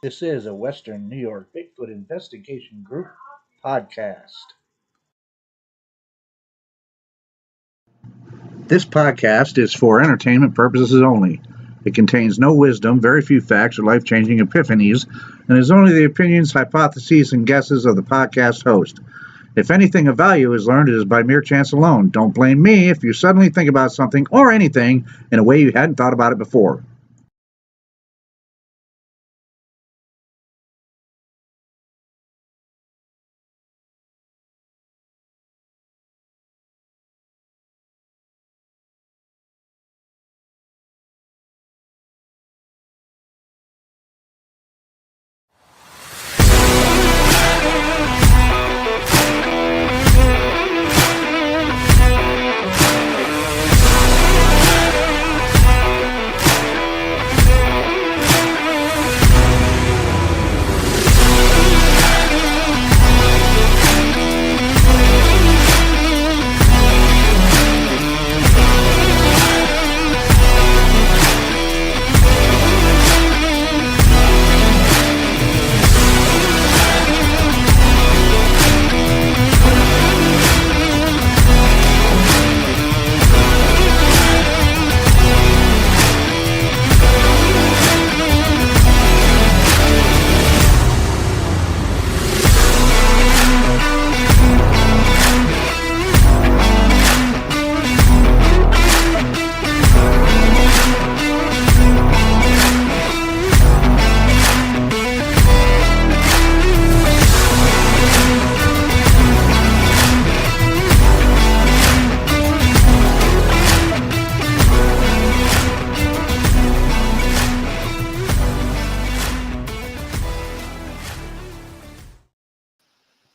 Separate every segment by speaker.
Speaker 1: This is a Western New York Bigfoot Investigation Group podcast. This podcast is for entertainment purposes only. It contains no wisdom, very few facts, or life changing epiphanies, and is only the opinions, hypotheses, and guesses of the podcast host. If anything of value is learned, it is by mere chance alone. Don't blame me if you suddenly think about something or anything in a way you hadn't thought about it before.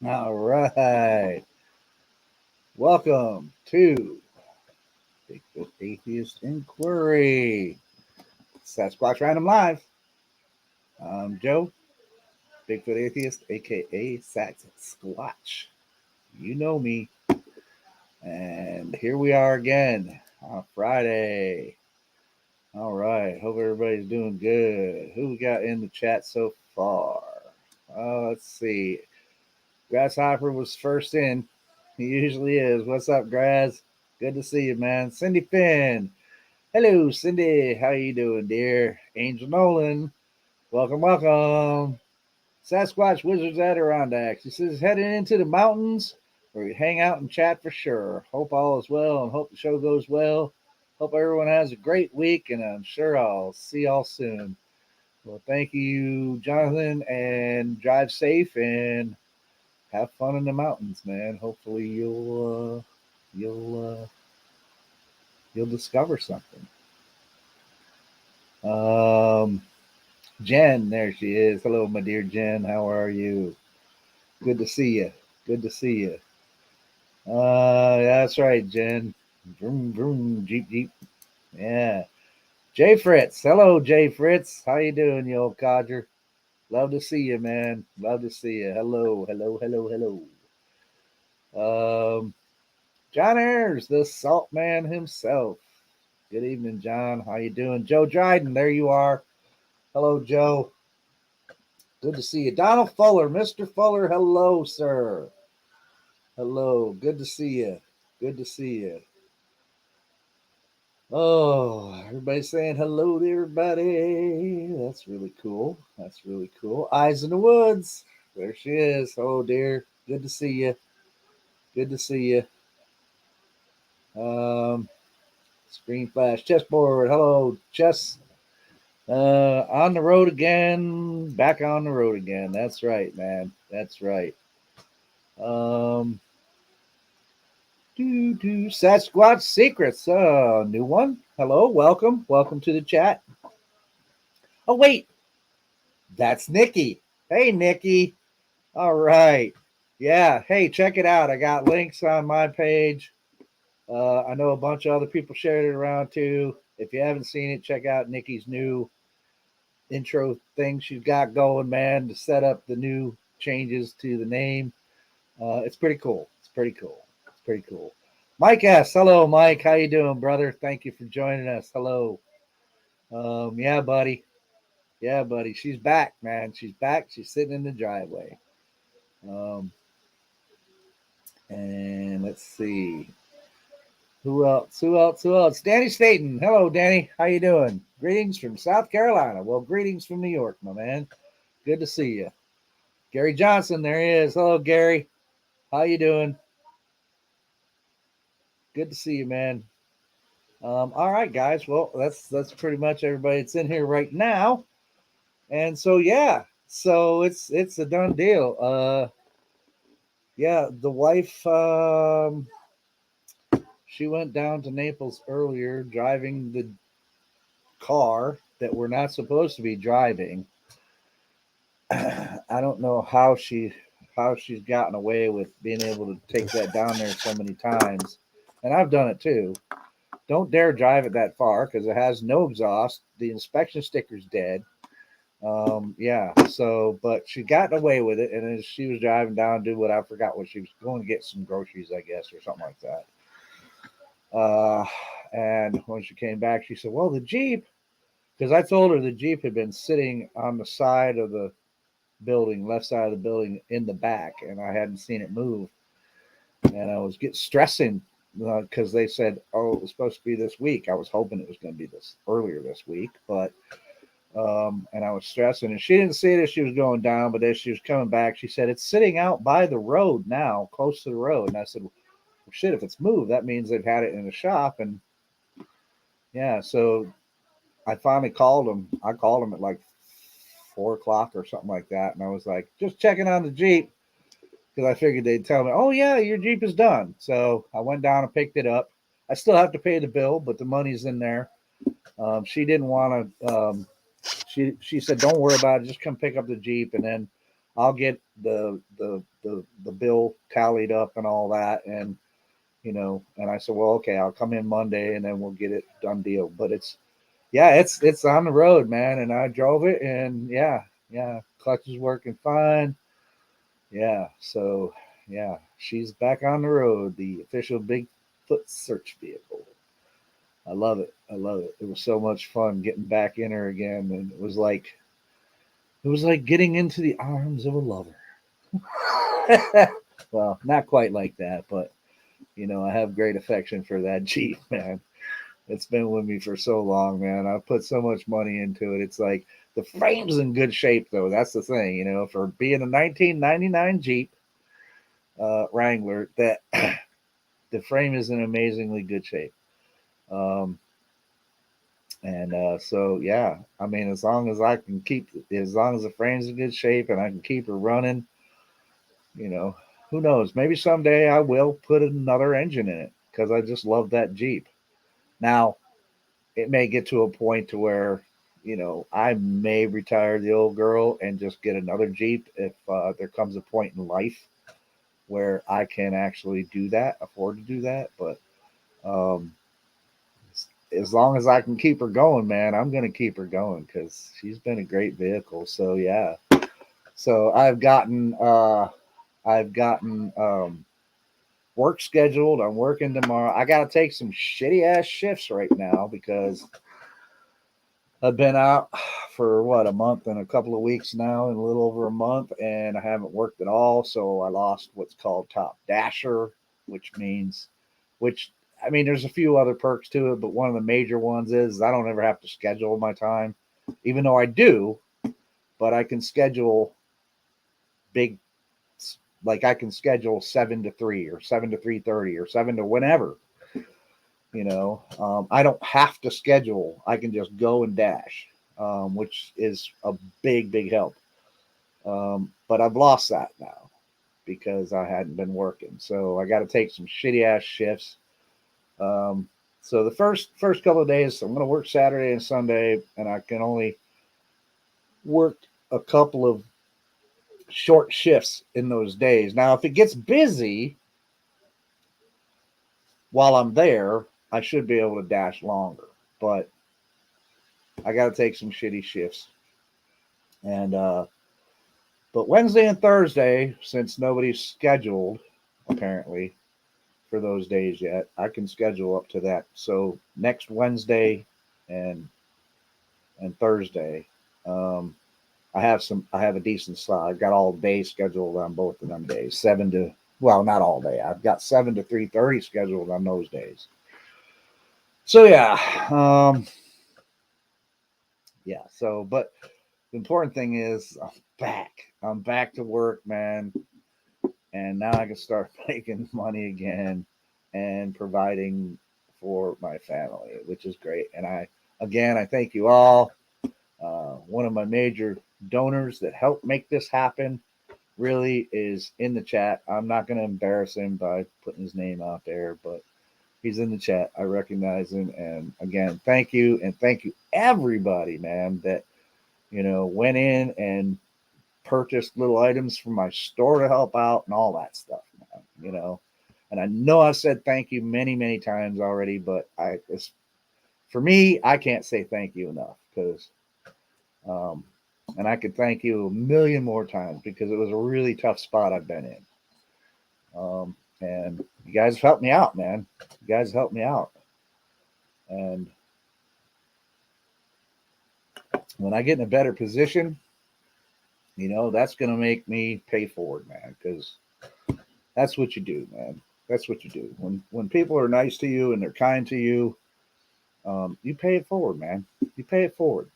Speaker 1: All right. Welcome to Bigfoot Atheist Inquiry. Sasquatch Random Live. I'm Joe, Bigfoot Atheist, aka Sasquatch. You know me. And here we are again on Friday. All right. Hope everybody's doing good. Who we got in the chat so far? Let's see. Grasshopper was first in. He usually is. What's up, Graz? Good to see you, man. Cindy Finn. Hello, Cindy. How you doing, dear? Angel Nolan. Welcome, welcome. Sasquatch Wizards Adirondacks. He says heading into the mountains where we hang out and chat for sure. Hope all is well and hope the show goes well. Hope everyone has a great week, and I'm sure I'll see y'all soon. Well, thank you, Jonathan, and drive safe and have fun in the mountains, man. Hopefully you'll discover something. Jen, there she is. Hello, my dear Jen. How are you? Good to see you. Good to see you. That's right, Jen. Vroom, vroom, jeep, jeep. Yeah. Jay Fritz. Hello, Jay Fritz. How you doing, you old codger? Love to see you, man. Love to see you. Hello, hello, hello, hello. John Ayers, the salt man himself. Good evening, John. How you doing? Joe Dryden, there you are. Hello, Joe. Good to see you. Donald Fuller, Mr. Fuller, hello, sir. Hello. Good to see you. Good to see you. Oh, everybody's saying hello to everybody. That's really cool. That's really cool. Eyes in the Woods. There she is. Oh, dear. Good to see you. Good to see you. Screen flash. Chessboard. Hello, Chess. On the road again. Back on the road again. That's right, man. That's right. Sasquatch Secrets. New one. Hello, welcome. Welcome to the chat. Oh, wait. That's Nikki. Hey, Nikki. All right. Yeah. Hey, check it out. I got links on my page. I know a bunch of other people shared it around too. If you haven't seen it, check out Nikki's new intro thing she's got going, man, to set up the new changes to the name. It's pretty cool. It's pretty cool. It's pretty cool. Mike S. Hello, Mike. How you doing, brother? Thank you for joining us. Hello. Yeah, buddy. Yeah, buddy. She's back, man. She's back. She's sitting in the driveway. Um, and let's see. Who else? Who else? Who else? Danny Staten. Hello, Danny. How you doing? Greetings from South Carolina. Well, greetings from New York, my man. Good to see you. Gary Johnson, there he is. Hello, Gary. How you doing? Good to see you, man. All right, guys. Well, that's pretty much everybody that's in here right now. And so yeah, so it's a done deal. Yeah, the wife she went down to Naples earlier driving the car that we're not supposed to be driving. I don't know how she's gotten away with being able to take that down there so many times. And I've done it too. Don't dare drive it that far because it has no exhaust. The inspection sticker's dead. Yeah, so but she got away with it, and as she was driving down to what I forgot what she was going to get some groceries, I guess, or something like that. And when she came back, she said, "Well, the Jeep," because I told her the Jeep had been sitting on the side of the building, left side of the building in the back, and I hadn't seen it move, and I was getting stressing because they said, "Oh, it was supposed to be this week." I was hoping it was going to be this earlier this week, but and I was stressing, and she didn't see it as she was going down, but as she was coming back, she said, "It's sitting out by the road now, close to the road." And I said, "Well, shit, if it's moved, that means they've had it in the shop." And yeah, so I finally called them. I called them at like 4 o'clock or something like that, and I was like, "Just checking on the Jeep," because I figured they'd tell me, "Oh yeah, your Jeep is done." So I went down and picked it up. I still have to pay the bill, but the money's in there. She didn't want to. She said, "Don't worry about it. Just come pick up the Jeep, and then I'll get the bill tallied up and all that." And and I said, "Well, okay, I'll come in Monday, and then we'll get it done deal." But it's on the road, man. And I drove it, and yeah, clutch is working fine. Yeah, so yeah, she's back on the road, the official Bigfoot search vehicle. I love it. I love it. It was so much fun getting back in her again, and it was like getting into the arms of a lover. Well, not quite like that, but I have great affection for that Jeep, man. It's been with me for so long, man. I've put so much money into it. It's like the frame's in good shape, though. That's the thing, for being a 1999 Jeep Wrangler, that the frame is in amazingly good shape. Um, and so, yeah, I mean, as long as the frame's in good shape and I can keep her running, you know, who knows? Maybe someday I will put another engine in it because I just love that Jeep. Now, it may get to a point to where, I may retire the old girl and just get another Jeep if there comes a point in life where I can actually afford to do that. But um, as long as I can keep her going, man, I'm going to keep her going because she's been a great vehicle. So yeah. So I've gotten work scheduled. I'm working tomorrow. I got to take some shitty ass shifts right now because I've been out for a month and a couple of weeks now, and a little over a month, and I haven't worked at all. So I lost what's called top dasher, which means, which I mean, there's a few other perks to it, but one of the major ones is I don't ever have to schedule my time, even though I do, but I can schedule big, like I can schedule 7 to 3 or 7 to 3:30 or 7 to whenever. I don't have to schedule. I can just go and dash, which is a big, big help. But I've lost that now because I hadn't been working. So I got to take some shitty ass shifts. Um, so the first couple of days, I'm going to work Saturday and Sunday, and I can only work a couple of short shifts in those days. Now, if it gets busy while I'm there, I should be able to dash longer. But I got to take some shitty shifts. And but Wednesday and Thursday, since nobody's scheduled apparently for those days yet, I can schedule up to that. So next Wednesday and Thursday, I have a decent slot. I've got all day scheduled on both of them days. Well, not all day. I've got 7 to 3:30 scheduled on those days. So yeah, yeah. So, but the important thing is I'm back. I'm back to work, man, and now I can start making money again and providing for my family, which is great. And I thank you all. One of my major donors that helped make this happen really is in the chat. I'm not going to embarrass him by putting his name out there, but he's in the chat. I recognize him. And again, thank you. And thank you, everybody, man, that, went in and purchased little items from my store to help out and all that stuff, man. And I know I've said thank you many, many times already, but for me, I can't say thank you enough because, and I could thank you a million more times because it was a really tough spot I've been in. And you guys helped me out, man. You guys helped me out. And when I get in a better position, that's going to make me pay forward, man, because that's what you do, man. That's what you do. When people are nice to you and they're kind to you, you pay it forward, man. You pay it forward.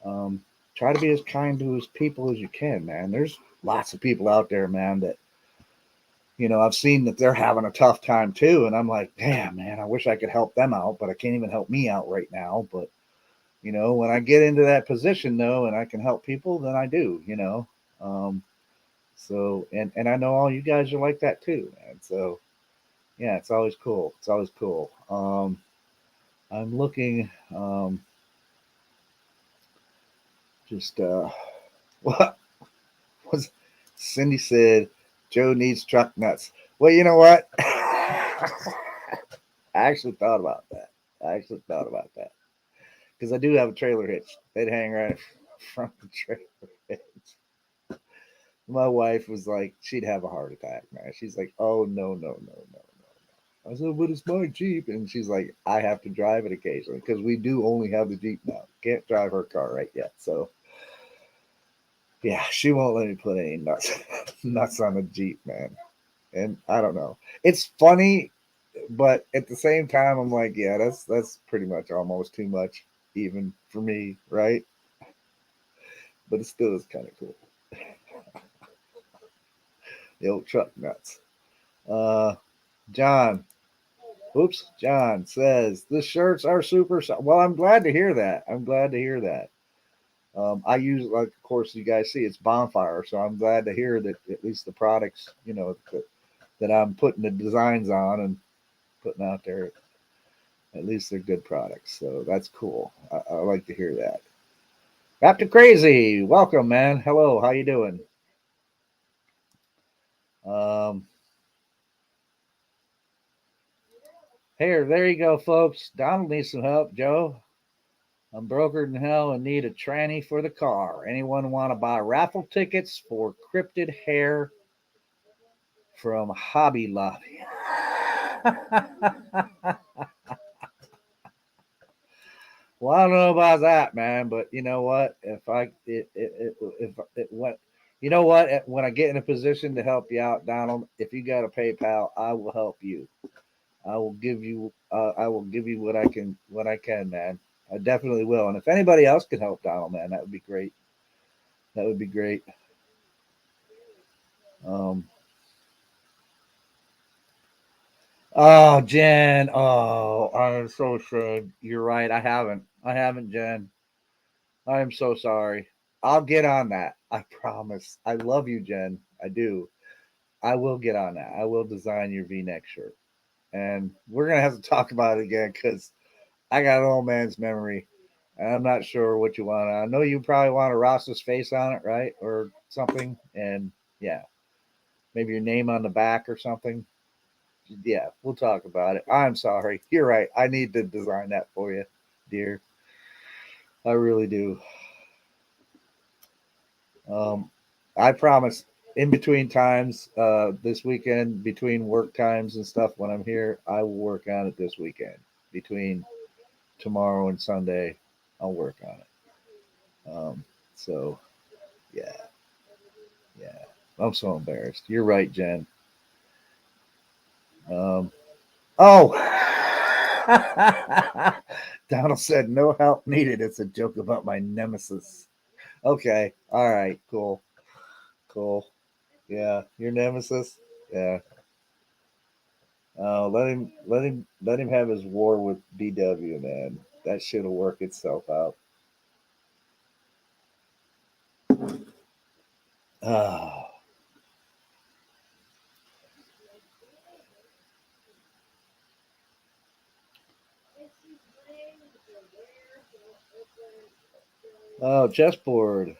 Speaker 1: Um, try to be as kind to as people as you can, man. There's lots of people out there, man, that I've seen that they're having a tough time too, and I'm like, damn, man, I wish I could help them out, but I can't even help me out right now. But when I get into that position though, and I can help people, then I do. So and I know all you guys are like that too, man. So yeah, it's always cool. It's always cool. I'm looking. Just what was Cindy said? Joe needs truck nuts. Well, you know what? I actually thought about that. Because I do have a trailer hitch. They'd hang right in front of the trailer hitch. My wife was like, she'd have a heart attack, man. She's like, oh, no, no, no, no, no. I said, but it's my Jeep. And she's like, I have to drive it occasionally because we do only have the Jeep now. Can't drive her car right yet. So, yeah, she won't let me put any nuts on the Jeep, man. And I don't know. It's funny, but at the same time, I'm like, yeah, that's pretty much almost too much, even for me, right? But it still is kind of cool. The old truck nuts. Uh, John, John says the shirts are super. Well, I'm glad to hear that. I use, like, of course, you guys see it's bonfire, so I'm glad to hear that at least the products, that I'm putting the designs on and putting out there, at least they're good products. So that's cool. I like to hear that. Captain Crazy, welcome, man. Hello, how you doing? Um, Here, there you go, folks. Donald needs some help, Joe. I'm brokered in hell and need a tranny for the car. Anyone want to buy raffle tickets for cryptid hair from Hobby Lobby? Well, I don't know about that, man, but you know what? If I if it went, you know what? When I get in a position to help you out, Donald, if you got a PayPal, I will help you. I will give you. I will give you what I can. What I can, man. I definitely will. And if anybody else can help Donald, man, that would be great. That would be great. Um, oh, Jen. Oh, I'm so ashamed. You're right. I haven't. I haven't, Jen. I am so sorry. I'll get on that. I promise. I love you, Jen. I do. I will get on that. I will design your V-neck shirt, and we're gonna have to talk about it again because I got an old man's memory. And I'm not sure what you want. I know you probably want a Ross's face on it, right, or something. And yeah, maybe your name on the back or something. Yeah, we'll talk about it. I'm sorry. You're right. I need to design that for you, dear. I really do. Um, I promise. In between times, this weekend, between work times and stuff, when I'm here, I will work on it this weekend. Between tomorrow and Sunday, I'll work on it. So yeah, yeah. I'm so embarrassed. You're right, Jen. Um, oh, Donald said no help needed. It's a joke about my nemesis. Okay, all right, cool, cool. Yeah, your nemesis. Yeah. Let him have his war with BW, man. That shit'll work itself out. Oh, oh, chessboard.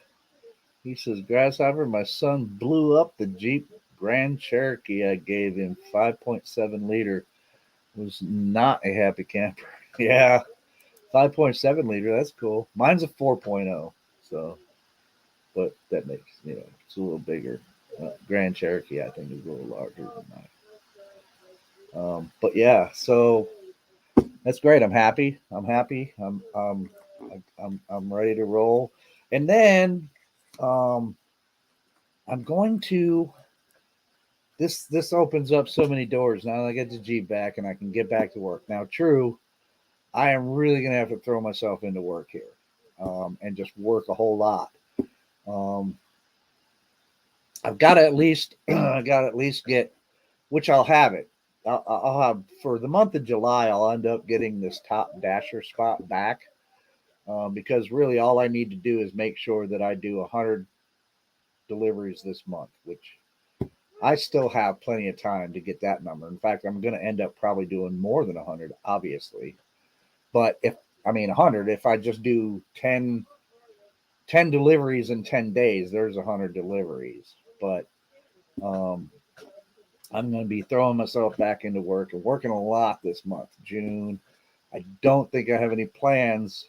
Speaker 1: He says, Grasshopper, my son blew up the Jeep Grand Cherokee I gave him. 5.7 liter. Was not a happy camper. Yeah, 5.7 liter. That's cool. Mine's a 4.0. So, but that makes, it's a little bigger. Grand Cherokee, I think, is a little larger than mine. But yeah, so that's great. I'm happy. I'm happy. I'm ready to roll. And then um, I'm going to this opens up so many doors. Now that I get the Jeep back and I can get back to work. Now, true, I am really gonna have to throw myself into work here, and just work a whole lot. Um, I've got to at least I got to at least get, which I'll have it. I'll have for the month of July. I'll end up getting this top dasher spot back, because really all I need to do is make sure that I do 100 deliveries this month, which I still have plenty of time to get that number. In fact, I'm going to end up probably doing more than 100, obviously. But if I mean 100, if I just do 10 deliveries in 10 days, there's 100 deliveries. But um, I'm going to be throwing myself back into work and working a lot this month, June. I don't think I have any plans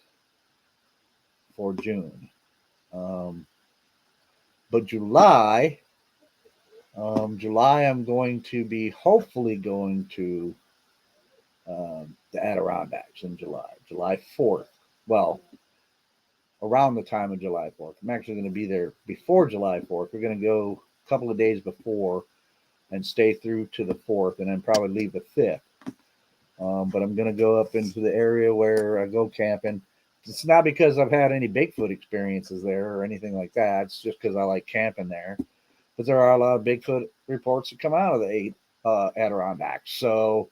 Speaker 1: for June. Um, but July, I'm going to be hopefully going to the Adirondacks in July 4th. Well, around the time of July 4th. I'm actually going to be there before July 4th. We're going to go a couple of days before and stay through to the 4th and then probably leave the 5th. But I'm going to go up into the area where I go camping. It's not because I've had any Bigfoot experiences there or anything like that. It's just because I like camping there. But there are a lot of Bigfoot reports that come out of the Adirondacks. So,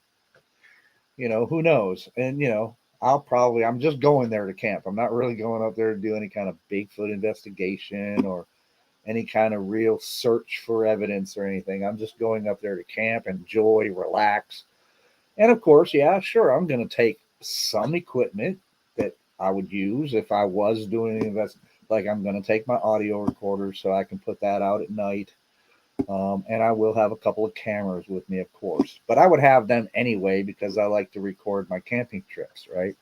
Speaker 1: who knows? And, I'm just going there to camp. I'm not really going up there to do any kind of Bigfoot investigation or any kind of real search for evidence or anything. I'm just going up there to camp, enjoy, relax. And of course, yeah, sure, I'm going to take some equipment that I would use if I was doing an investment. Like I'm going to take my audio recorder so I can put that out at night. And I will have a couple of cameras with me, of course. But I would have them anyway because I like to record my camping trips, right?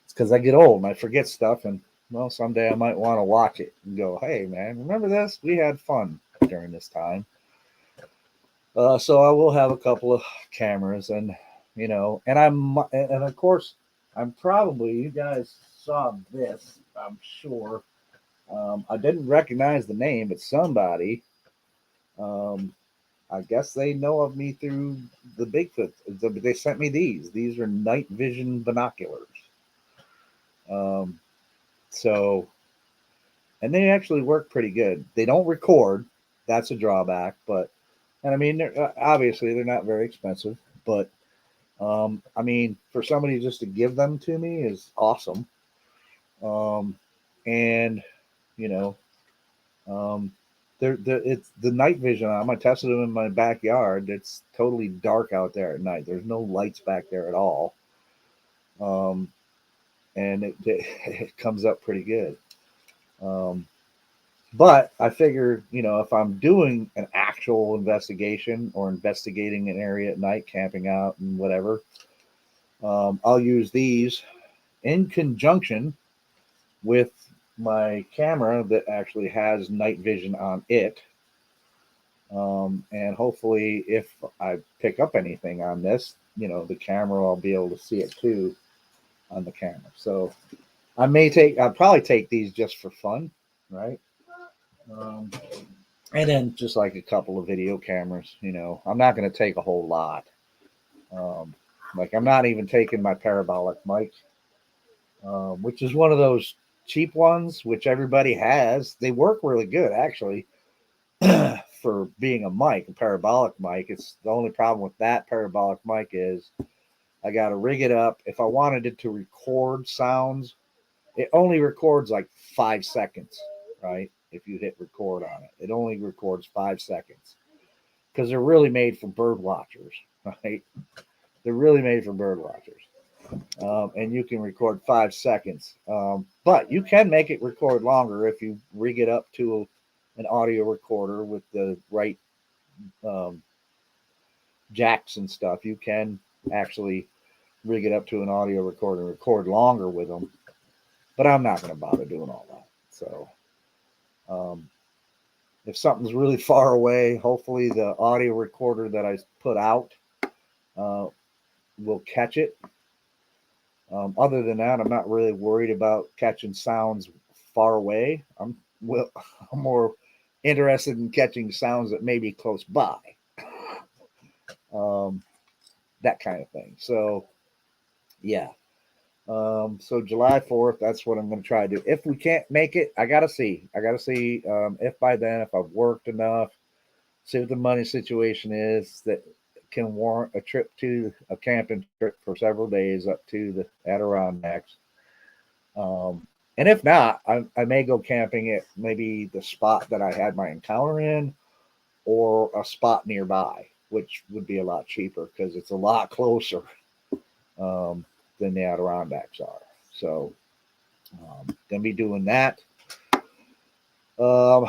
Speaker 1: It's because I get old and I forget stuff. And, well, someday I might want to watch it and go, hey, man, remember this? We had fun during this time. So I will have a couple of cameras and of course, I'm probably, you guys saw this, I'm sure. I didn't recognize the name, but somebody, um, I guess they know of me through the Bigfoot. They sent me these. These are night vision binoculars. Um, so, and they actually work pretty good. They don't record. That's a drawback, but, and I mean, obviously they're not very expensive, but I mean, for somebody just to give them to me is awesome. Um, and you know, um, it's the night vision. I tested them in my backyard. It's totally dark out there at night. There's no lights back there at all. Um, and it comes up pretty good. Um, but I figured, if I'm doing an actual investigation or investigating an area at night, camping out and whatever, I'll use these in conjunction with my camera that actually has night vision on it. And hopefully, if I pick up anything on this, the camera, I'll be able to see it too on the camera. So I'll probably take these just for fun, right? Um, and then just like a couple of video cameras, I'm not going to take a whole lot. Um, like I'm not even taking my parabolic mic, which is one of those cheap ones, which everybody has. They work really good, actually, for being a parabolic mic. It's the only problem with that parabolic mic is I got to rig it up. If I wanted it to record sounds, it only records like 5 seconds, right? If you hit record on it, it only records 5 seconds because they're really made for bird watchers, right? They're really made for bird watchers. And you can record 5 seconds. But you can make it record longer if you rig it up to an audio recorder with the right um, jacks and stuff. You can actually rig it up to an audio recorder and record longer with them. But I'm not going to bother doing all that. So um, if something's really far away, hopefully the audio recorder that I put out uh, will catch it. Other than that, I'm not really worried about catching sounds far away. Well, I'm more interested in catching sounds that may be close by, um, that kind of thing. So, yeah. So July 4th, that's what I'm going to try to do. If we can't make it, I got to see. I got to see if by then, if I've worked enough, see what the money situation is that can warrant a trip to a camping trip for several days up to the Adirondacks. And if not, I may go camping at maybe the spot that I had my encounter in or a spot nearby, which would be a lot cheaper because it's a lot closer um, than the Adirondacks are. So, gonna be doing that. Um,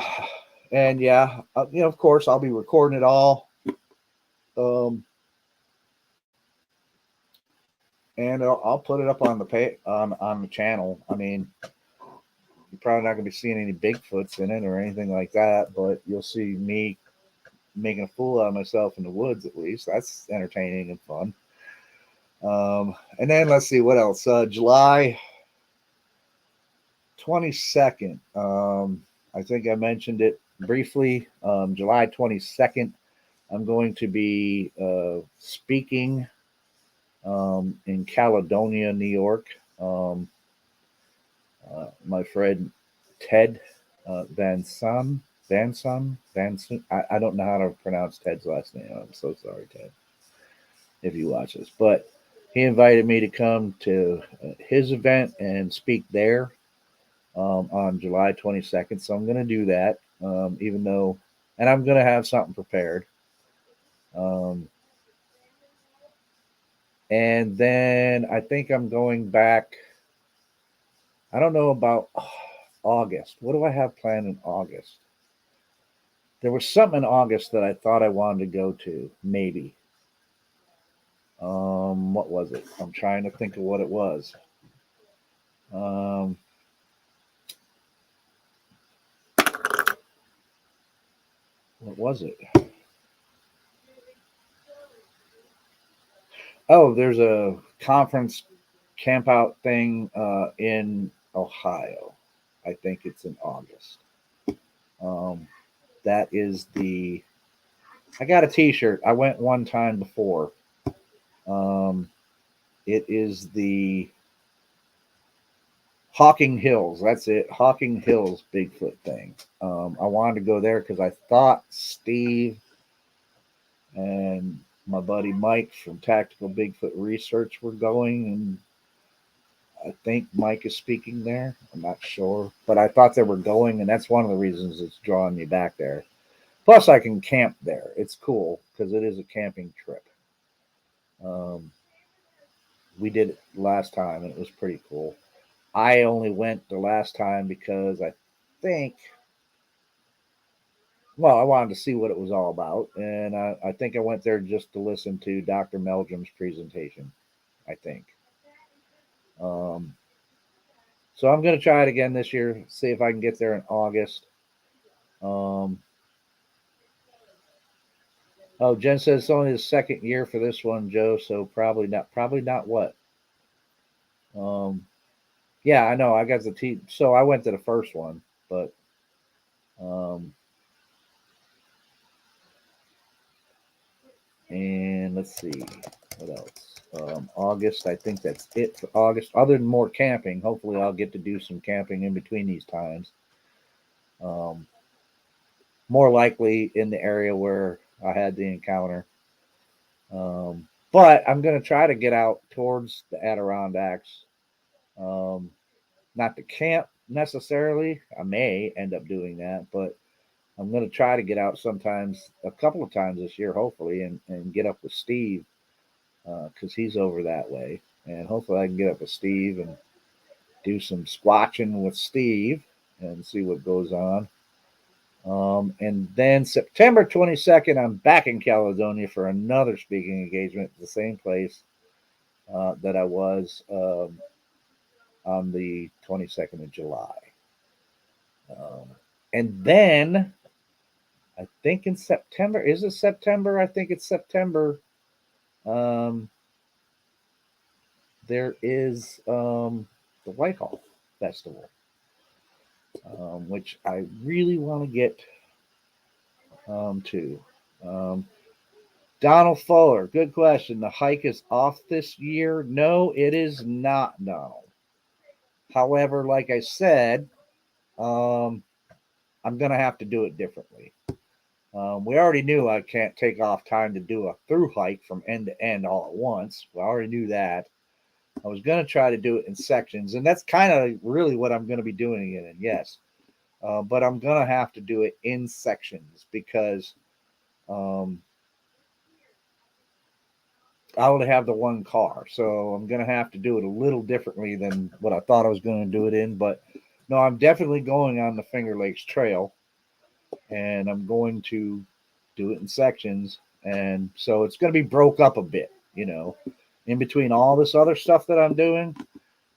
Speaker 1: and yeah, of course, I'll be recording it all. Um, and I'll put it up on the on the channel. I mean, you're probably not gonna be seeing any Bigfoots in it or anything like that, but you'll see me making a fool out of myself in the woods. At least that's entertaining and fun. And then let's see what else. July 22nd. I think I mentioned it briefly. July 22nd, I'm going to be speaking in Caledonia, New York. My friend Ted Van Sun. I don't know how to pronounce Ted's last name. I'm so sorry, Ted, if you watch this. But he invited me to come to his event and speak there on July 22nd. So I'm going to do that, even though, and I'm going to have something prepared. Um, and then I think I'm going back. I don't know about August. What do I have planned in August? There was something in August that I thought I wanted to go to, maybe. What was it? I'm trying to think of what it was. Um, what was it? Oh, there's a conference camp out thing in Ohio. I think it's in August. Um, that is the. I got a T-shirt. I went one time before. Um, it is the Hawking Hills. That's it. Hawking Hills Bigfoot thing. I wanted to go there because I thought Steve and my buddy Mike from Tactical Bigfoot Research were going, and I think Mike is speaking there. I'm not sure, but I thought they were going, and that's one of the reasons it's drawing me back there. Plus, I can camp there. It's cool because it is a camping trip. Um, we did it last time, and it was pretty cool. I only went the last time because I think, well, I wanted to see what it was all about, and I think I went there just to listen to Dr. Meldrum's presentation. I think. Um, so I'm going to try it again this year. See if I can get there in August. Um, oh, Jen says it's only the second year for this one, Joe. So probably not. Probably not what? Um, Yeah, I know. I got the T. So I went to the first one, but um, and let's see what else. August, I think that's it for August. Other than more camping, hopefully I'll get to do some camping in between these times. Um, More likely in the area where I had the encounter. But I'm going to try to get out towards the Adirondacks. Um, Not to camp necessarily. I may end up doing that, but I'm going to try to get out sometimes, a couple of times this year, hopefully, and get up with Steve because he's over that way. And hopefully I can get up with Steve and do some squatching with Steve and see what goes on. And then September 22nd, I'm back in Caledonia for another speaking engagement at the same place that I was on the 22nd of July. Um, and then I think in September, is it September? I think it's September. Um, there is the Whitehall Festival, which I really want to get to. Um, Donald Fuller, good question. The hike is off this year. No, it is not, Donald. However, like I said, um, I'm going to have to do it differently. We already knew I can't take off time to do a through hike from end to end all at once. We already knew that. I was going to try to do it in sections, and that's kind of really what I'm going to be doing it in, yes. But I'm going to have to do it in sections because um, I only have the one car. So I'm going to have to do it a little differently than what I thought I was going to do it in. But no, I'm definitely going on the Finger Lakes Trail, and I'm going to do it in sections. And so it's going to be broke up a bit, in between all this other stuff that I'm doing.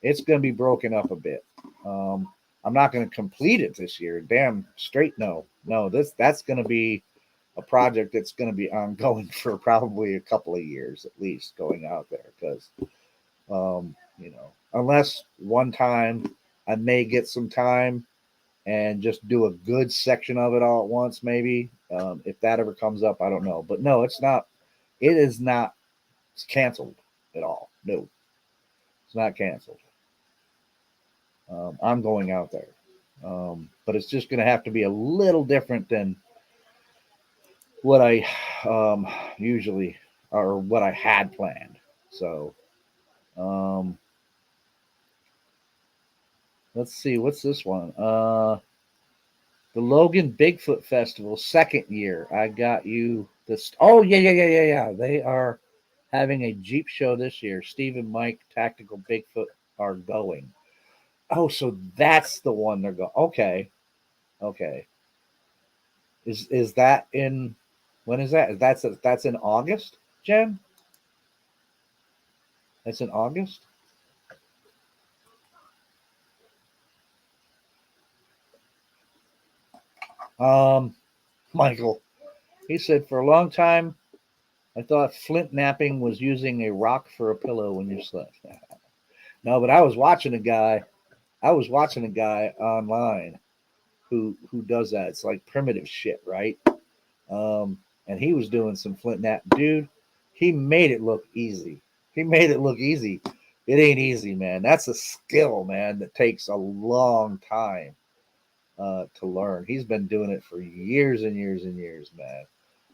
Speaker 1: It's going to be broken up a bit. Um, I'm not going to complete it this year. Damn straight, no. No, that's going to be a project that's going to be ongoing for probably a couple of years at least going out there because, unless one time I may get some time and just do a good section of it all at once, maybe. If that ever comes up, I don't know. But no, it's not. It is not canceled at all. No, it's not canceled. I'm going out there. But it's just going to have to be a little different than what I usually or what I had planned. So um, let's see, what's this one? The Logan Bigfoot Festival, second year. I got you this. Oh yeah. They are having a Jeep show this year. Steve and Mike Tactical Bigfoot are going. Oh, so that's the one they're going. Okay. Is that in? When is that? That's in August, Jen? That's in August. Um, Michael, he said for a long time I thought flint napping was using a rock for a pillow when you slept. No, but I was watching a guy. I was watching a guy online who does that. It's like primitive shit, right? And he was doing some flint nap, dude. He made it look easy. He made it look easy. It ain't easy, man. That's a skill, man, that takes a long time to learn. He's been doing it for years and years and years, man.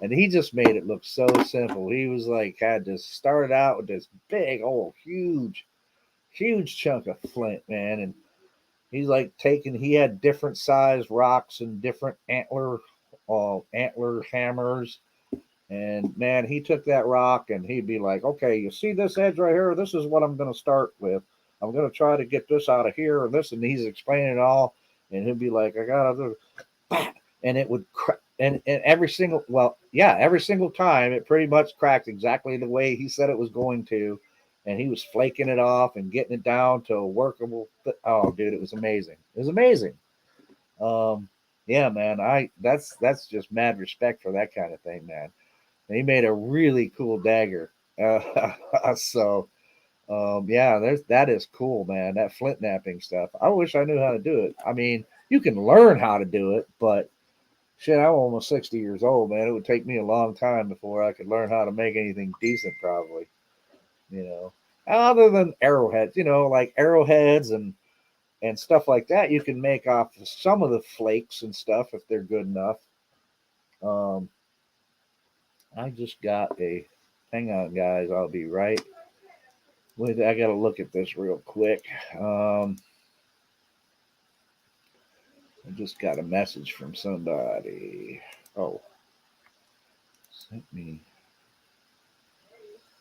Speaker 1: And he just made it look so simple. He was like, had to start out with this big, old, huge chunk of flint, man. And he's like he had different size rocks and different antler hammers. And man, he took that rock and he'd be like, okay, you see this edge right here? This is what I'm going to start with. I'm going to try to get this out of here and this. And he's explaining it all. And he'll be like, I got to do, and it would crack. And every single time it pretty much cracked exactly the way he said it was going to. And he was flaking it off and getting it down to a workable. Oh, dude, it was amazing. It was amazing. Um, yeah, man, that's just mad respect for that kind of thing, man. And he made a really cool dagger. So Yeah, that is cool, man. That flint napping stuff. I wish I knew how to do it. I mean, you can learn how to do it, but shit, I'm almost 60 years old, man. It would take me a long time before I could learn how to make anything decent, probably. You know, other than arrowheads, like arrowheads and stuff like that, you can make off some of the flakes and stuff if they're good enough. Um, I just got a. Hang on, guys. I'll be right. Wait, I got to look at this real quick. I just got a message from somebody. Oh, sent me.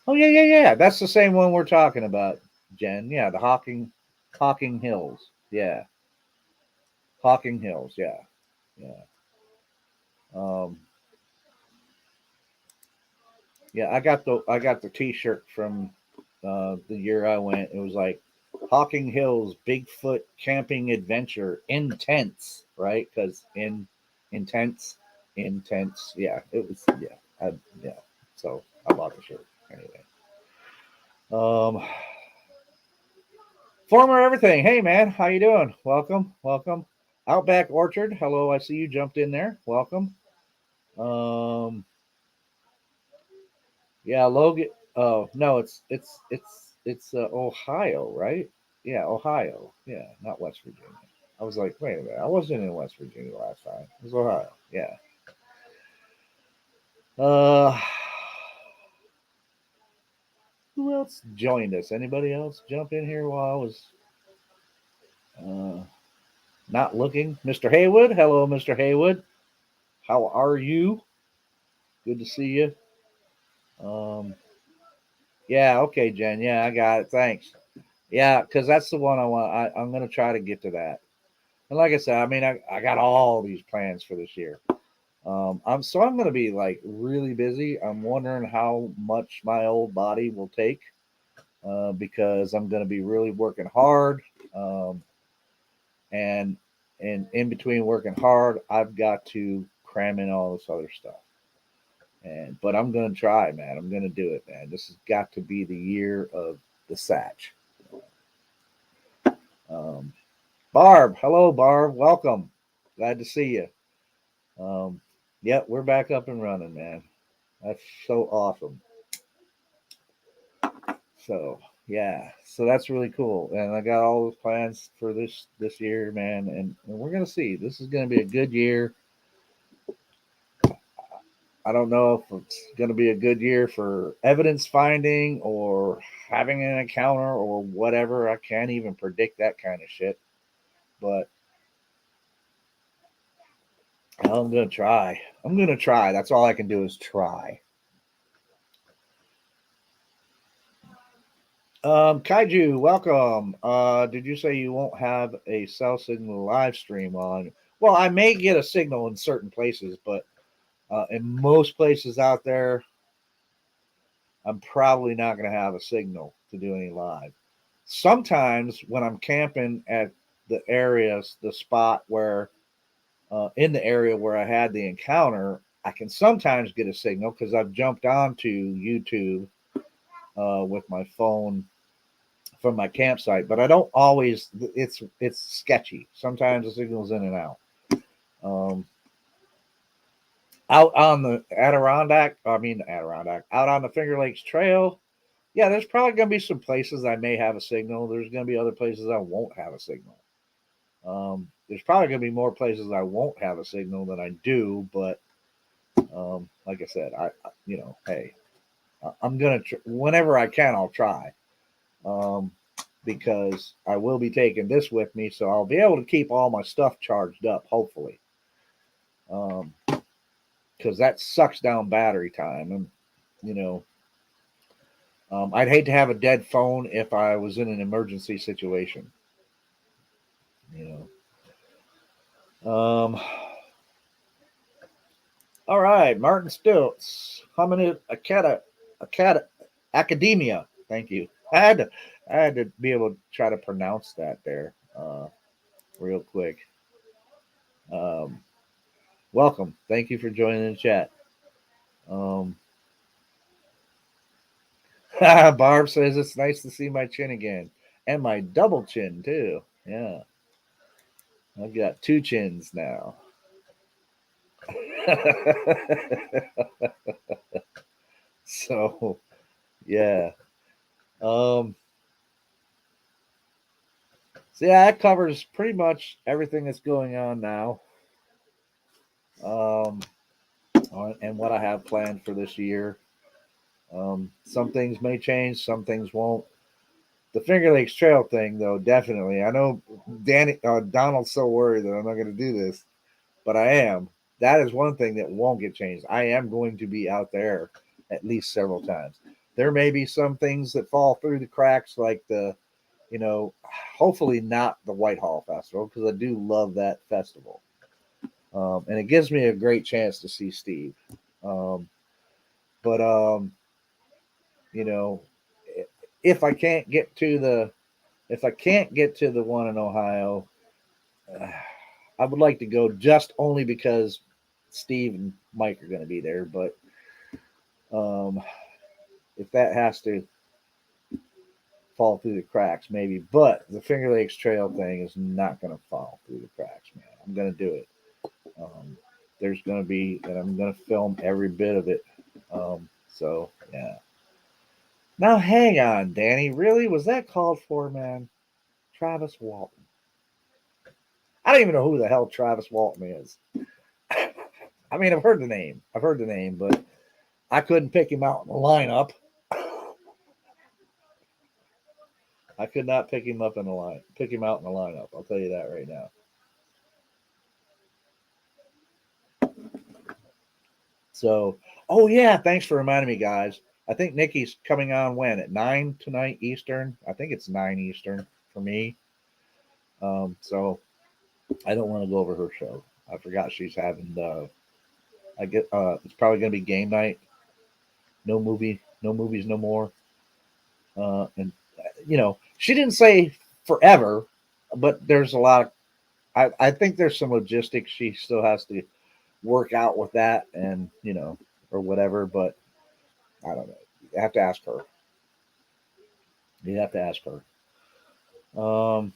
Speaker 1: Oh yeah. That's the same one we're talking about, Jen. Yeah, the Hawking Hills. Yeah, Hawking Hills. Yeah, yeah. Um, yeah. I got the T-shirt from the year I went. It was like Hawking Hills Bigfoot camping adventure intense, right? Because intense, intense. Yeah, it was. Yeah, yeah. So I bought the shirt anyway. Um, Former everything. Hey man, how you doing? Welcome, welcome. Outback Orchard. Hello, I see you jumped in there. Welcome. Um, yeah, Logan. Oh no, it's Ohio, right? Yeah, Ohio. Yeah, not West Virginia. I was like, wait a minute, I wasn't in West Virginia last time. It was Ohio. Yeah. Uh, who else joined us? Anybody else jump in here while I was uh, not looking? Mr. Haywood. Hello, Mr. Haywood. How are you? Good to see you. Um, yeah, okay, Jen. Yeah, I got it. Thanks. Yeah, because that's the one I want. I'm going to try to get to that. And like I said, I mean, I got all these plans for this year. I'm going to be like really busy. I'm wondering how much my old body will take because I'm going to be really working hard. Um, and in between working hard, I've got to cram in all this other stuff. But I'm gonna try, man. I'm gonna do it, man. This has got to be the year of the Satch. Um, Barb, hello, Barb. Welcome. Glad to see you. Yep, we're back up and running, man. That's so awesome. So yeah, so that's really cool, and I got all those plans for this year, man. And we're gonna see. This is gonna be a good year. I don't know if it's going to be a good year for evidence finding or having an encounter or whatever. I can't even predict that kind of shit. But I'm going to try. I'm going to try. That's all I can do is try. Kaiju, welcome. Did you say you won't have a cell signal live stream on? Well, I may get a signal in certain places, but in most places out there, I'm probably not going to have a signal to do any live. Sometimes when I'm camping at the spot where, in the area where I had the encounter, I can sometimes get a signal because I've jumped onto YouTube with my phone from my campsite, but I don't always. It's sketchy. Sometimes the signal's in and out. Um, Out on the Adirondack, I mean Adirondack, out on the Finger Lakes Trail, yeah, there's probably going to be some places I may have a signal. There's going to be other places I won't have a signal. There's probably going to be more places I won't have a signal than I do, but like I said, hey, I'm gonna whenever I can, I'll try um, because I will be taking this with me, so I'll be able to keep all my stuff charged up, hopefully, because that sucks down battery time, and you know, I'd hate to have a dead phone if I was in an emergency situation. You know. All right, Martin Stilts, Homini Academia. Thank you. I had to be able to try to pronounce that there, real quick. Um, Welcome. Thank you for joining the chat. Um, Barb says it's nice to see my chin again. And my double chin, too. Yeah. I've got two chins now. So, yeah. Um, so, yeah, that covers pretty much everything that's going on now. Um, and what I have planned for this year. Some things may change, some things won't. The Finger Lakes Trail thing, though, definitely. I know Donald's so worried that I'm not going to do this, but I am. That is one thing that won't get changed. I am going to be out there at least several times. There may be some things that fall through the cracks, like hopefully not the Whitehall Festival, because I do love that festival. And it gives me a great chance to see Steve. Um, but you know, if I can't get to the one in Ohio, I would like to go just only because Steve and Mike are going to be there. But um, if that has to fall through the cracks, maybe. But the Finger Lakes Trail thing is not going to fall through the cracks, man. I'm going to do it. Um, there's going to be, and I'm going to film every bit of it. So yeah. Now hang on, Danny. Really, was that called for, man? Travis Walton. I don't even know who the hell Travis Walton is. I mean, I've heard the name. But I couldn't pick him out in the lineup. I could not pick him out in the lineup. I'll tell you that right now. So, oh yeah, thanks for reminding me, guys. I think Nikki's coming on when at 9 tonight Eastern. I think it's 9 Eastern for me. So I don't want to go over her show. I forgot she's having the. I get. It's probably going to be game night. No movies, no more. And she didn't say forever, but there's a lot of. I think there's some logistics she still has to work out with that, and or whatever. But I don't know. You have to ask her. You have to ask her. Um.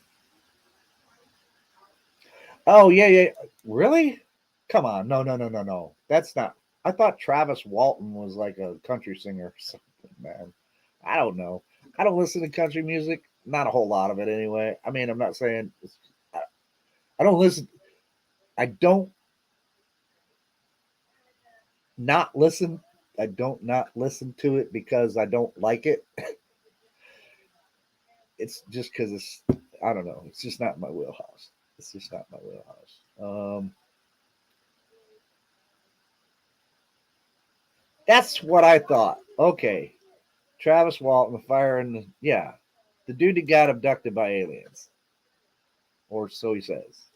Speaker 1: Oh yeah, yeah. Really? Come on. No, no, no, no, no. That's not. I thought Travis Walton was like a country singer or something, man. I don't know. I don't listen to country music. Not a whole lot of it anyway. I mean, I'm not saying I, I don't listen. I don't not listen. I don't not listen to it because I don't like it. It's just because it's. I don't know. It's just not my wheelhouse. It's just not my wheelhouse. That's what I thought. Okay, Travis Walton, the fire and yeah, the dude that got abducted by aliens, or so he says,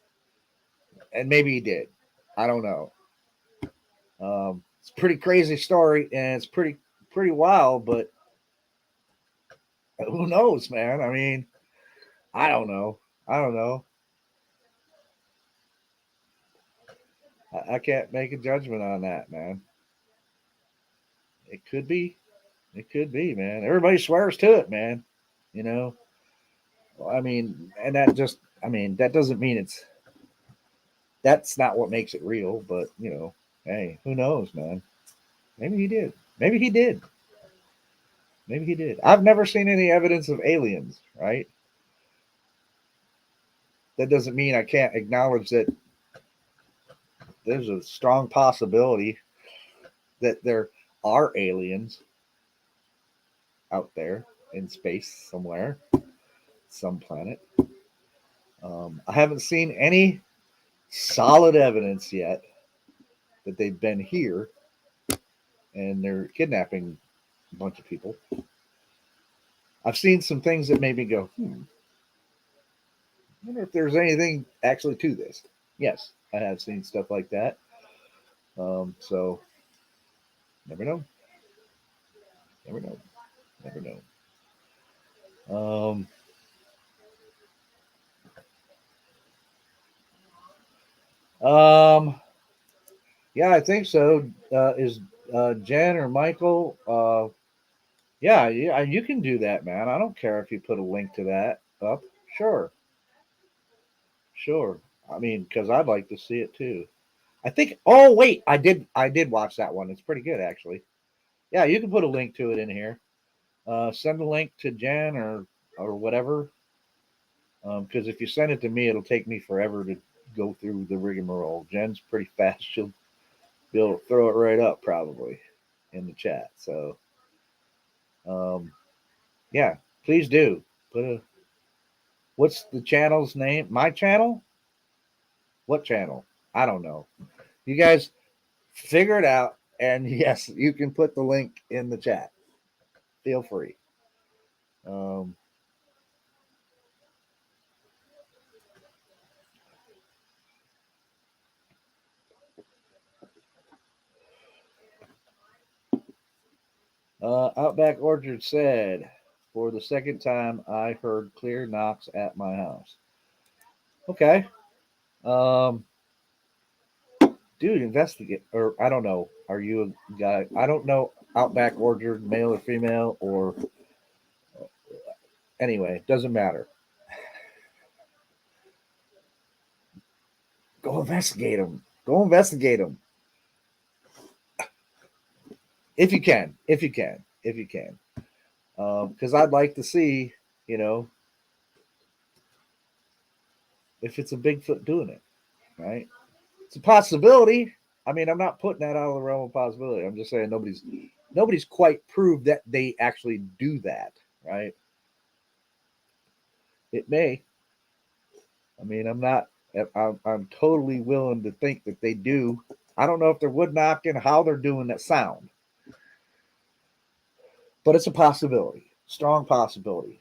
Speaker 1: and maybe he did. I don't know. It's a pretty crazy story, and it's pretty wild. But who knows, man? I mean, I don't know. I don't know. I can't make a judgment on that, man. It could be. It could be, man. Everybody swears to it, man. You know. I mean, and that just. I mean, that doesn't mean it's. That's not what makes it real, but hey, who knows, man? Maybe he did. Maybe he did. Maybe he did. I've never seen any evidence of aliens, right? That doesn't mean I can't acknowledge that there's a strong possibility that there are aliens out there in space somewhere, some planet. I haven't seen any solid evidence yet that they've been here and they're kidnapping a bunch of people. I've seen some things that made me go, I wonder if there's anything actually to this. Yes, I have seen stuff like that. So never know. Never know. Never know. Yeah, I think so. Is Jen or Michael? Yeah, you can do that, man. I don't care if you put a link to that up. Sure, sure. I mean, because I'd like to see it too. I think. Oh wait, I did watch that one. It's pretty good actually. Yeah, you can put a link to it in here. Send a link to Jen or whatever. Because if you send it to me, it'll take me forever to go through the rigmarole. Jen's pretty fast. She'll be able to throw it right up probably in the chat. So um, yeah, please do put a. What's the channel's name? My channel? What channel? I don't know. You guys figure it out. And yes, you can put the link in the chat. Feel free. Um, Outback Orchard said, for the second time, I heard clear knocks at my house. Okay. Um, dude, investigate. Or I don't know. Are you a guy? I don't know. Outback Orchard, male or female, or anyway, doesn't matter. Go investigate them. Go investigate them if you can. If you can. If you can. Because I'd like to see, you know, if it's a Bigfoot doing it, right? It's a possibility. I mean, I'm not putting that out of the realm of possibility. I'm just saying nobody's quite proved that they actually do that, right? It may. I mean, I'm totally willing to think that they do. I don't know if they're wood knocking, how they're doing that sound, but it's a possibility, strong possibility.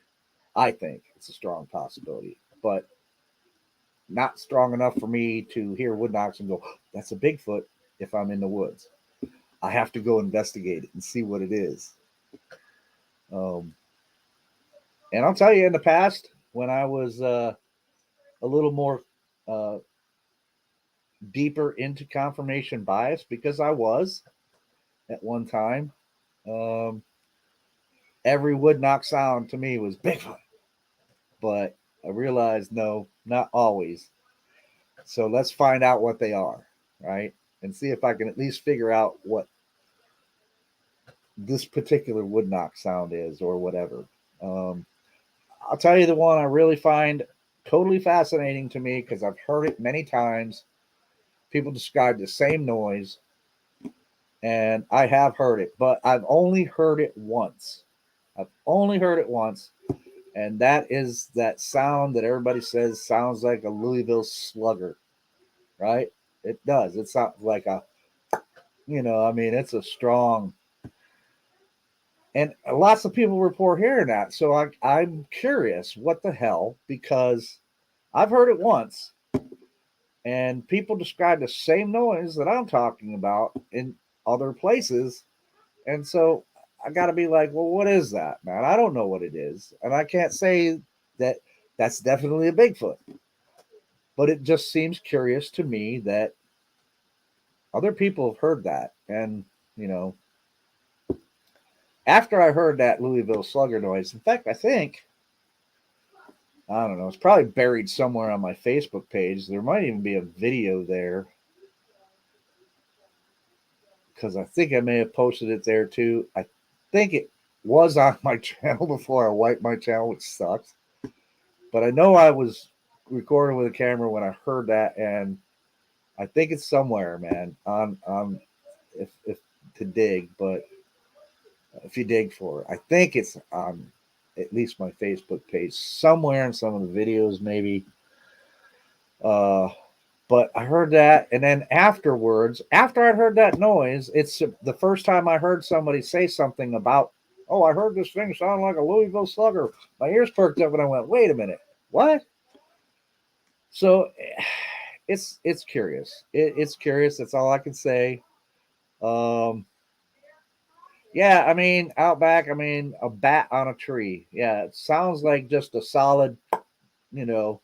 Speaker 1: I think it's a strong possibility, but not strong enough for me to hear wood knocks and go, "That's a Bigfoot." If I'm in the woods, I have to go investigate it and see what it is. Um, and I'll tell you, in the past, when I was a little more uh, deeper into confirmation bias, because I was at one time, um, every wood knock sound to me was Bigfoot. But I realized no, not always. So let's find out what they are, right? And see if I can at least figure out what this particular wood knock sound is or whatever. Um, I'll tell you the one I really find totally fascinating to me because I've heard it many times. People describe the same noise, and I have heard it, but I've only heard it once. I've only heard it once, and that is that sound that everybody says sounds like a Louisville slugger, right? It does. It sounds like a, I mean, it's a strong, and lots of people report hearing that. So I'm curious what the hell, because I've heard it once, and people describe the same noise that I'm talking about in other places. And so I got to be like, well, what is that, man? I don't know what it is. And I can't say that that's definitely a Bigfoot. But it just seems curious to me that other people have heard that. And, you know, after I heard that Louisville slugger noise, in fact, I don't know, it's probably buried somewhere on my Facebook page. There might even be a video there because I think I may have posted it there too. I think it was on my channel before I wiped my channel, which sucks. But I know I was recording with a camera when I heard that, and I think it's somewhere, man. On if to dig, but if you dig for it, I think it's on at least my Facebook page somewhere in some of the videos, maybe. Uh, but I heard that, and then afterwards, after I heard that noise, it's the first time I heard somebody say something about, "Oh, I heard this thing sound like a Louisville slugger." My ears perked up, and I went, "Wait a minute, what?" So it's curious. It's curious. That's all I can say. Um, yeah, I mean, out back, I mean, a bat on a tree. Yeah, it sounds like just a solid, you know,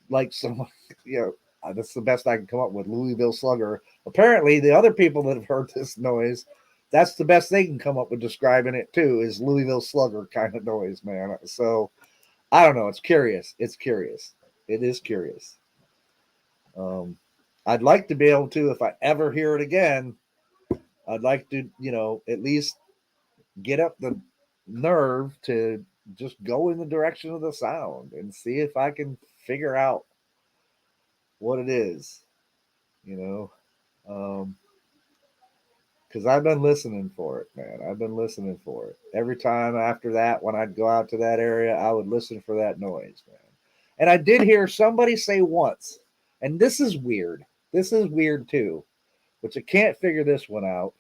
Speaker 1: like some, you know, that's the best I can come up with. Louisville slugger. Apparently, the other people that have heard this noise That's the best they can come up with describing it too, is Louisville Slugger kind of noise, man. So I don't know. It's curious. It's curious. It is curious. Um, I'd like to be able to, if I ever hear it again, I'd like to, at least get up the nerve to just go in the direction of the sound and see if I can figure out what it is, you know. Because I've been listening for it, man. I've been listening for it. Every time after that, when I'd go out to that area, I would listen for that noise, man. And I did hear somebody say once, and this is weird. This is weird too, which I can't figure this one out.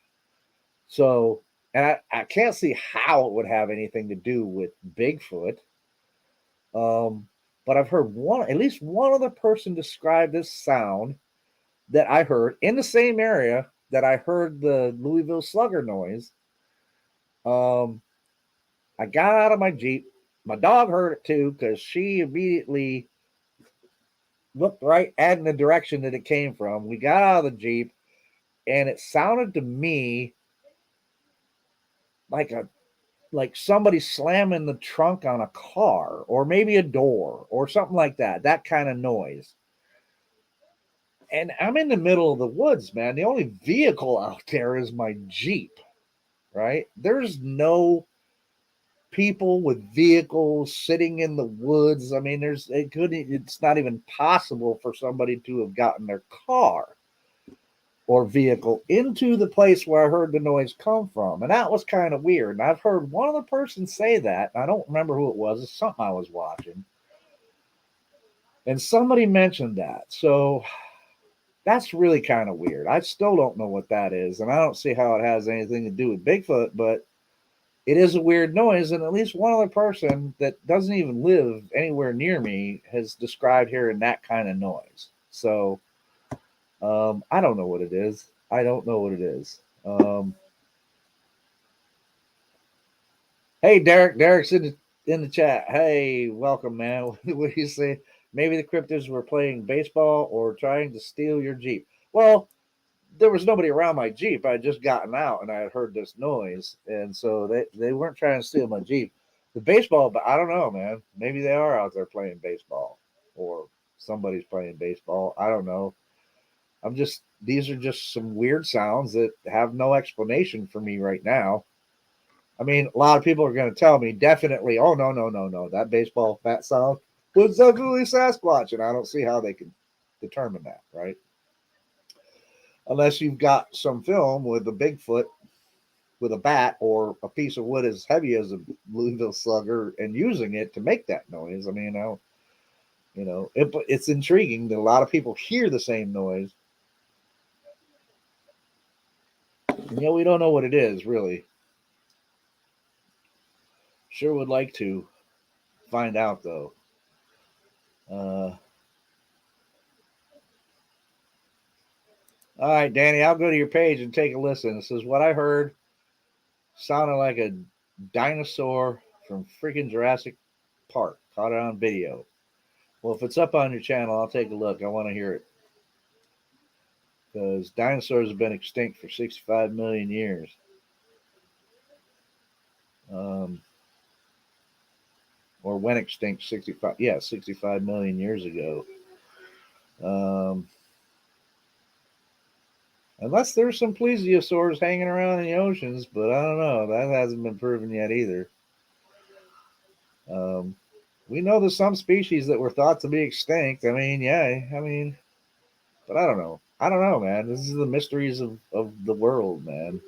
Speaker 1: So, and I can't see how it would have anything to do with Bigfoot. Um, but I've heard at least one other person describe this sound that I heard in the same area that I heard the Louisville Slugger noise. Um, I got out of my Jeep. My dog heard it too because she immediately looked right at in the direction that it came from. We got out of the Jeep, and it sounded to me like somebody slamming the trunk on a car or maybe a door or something like that. That kind of noise. And I'm in the middle of the woods, man. The only vehicle out there is my Jeep, right? There's no people with vehicles sitting in the woods. I mean, it's not even possible for somebody to have gotten their car or vehicle into the place where I heard the noise come from. And that was kind of weird. And I've heard one other person say that. I don't remember who it was. It's something I was watching. And somebody mentioned that. So that's really kind of weird. I still don't know what that is. And I don't see how it has anything to do with Bigfoot, but it is a weird noise. And at least one other person that doesn't even live anywhere near me has described hearing that kind of noise. So I don't know what it is. I don't know what it is. Hey, Derek. Derek's in the chat. Hey, welcome, man. What do you say? Maybe the cryptids were playing baseball or trying to steal your Jeep. Well, there was nobody around my Jeep. I had just gotten out and I had heard this noise, and so they weren't trying to steal my Jeep. The baseball, but I don't know, man. Maybe they are out there playing baseball, or somebody's playing baseball. I don't know. These are just some weird sounds that have no explanation for me right now. I mean, a lot of people are going to tell me definitely, oh, no, no, no, no, that baseball bat sound was definitely Sasquatch. And I don't see how they can determine that, right? Unless you've got some film with a Bigfoot with a bat or a piece of wood as heavy as a Louisville Slugger and using it to make that noise. I mean, it's intriguing that a lot of people hear the same noise. And we don't know what it is, really. Sure would like to find out, though. All right, Danny, I'll go to your page and take a listen. It says, what I heard sounded like a dinosaur from freaking Jurassic Park. Caught it on video. Well, if it's up on your channel, I'll take a look. I want to hear it. Because dinosaurs have been extinct for 65 million years. Or went extinct 65 million years ago. Unless there's some plesiosaurs hanging around in the oceans, but I don't know. That hasn't been proven yet either. We know there's some species that were thought to be extinct. I mean, but I don't know. I don't know, man. This is the mysteries of the world, man.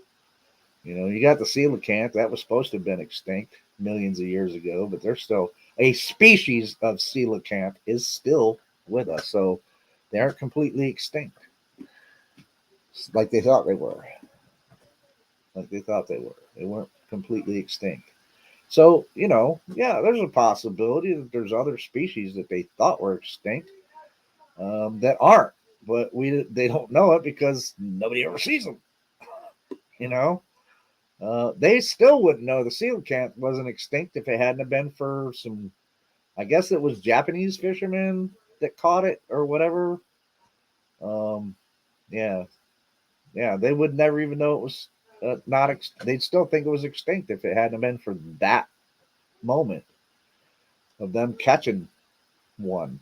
Speaker 1: You got the coelacanth that was supposed to have been extinct millions of years ago, but there's still a species of coelacanth is still with us, so they aren't completely extinct, like they thought they were. They weren't completely extinct. So there's a possibility that there's other species that they thought were extinct that aren't, but they don't know it because nobody ever sees them. They still wouldn't know the coelacanth wasn't extinct if it hadn't been for some, I guess it was Japanese fishermen that caught it or whatever. Yeah, they would never even know it was they'd still think it was extinct if it hadn't been for that moment of them catching one.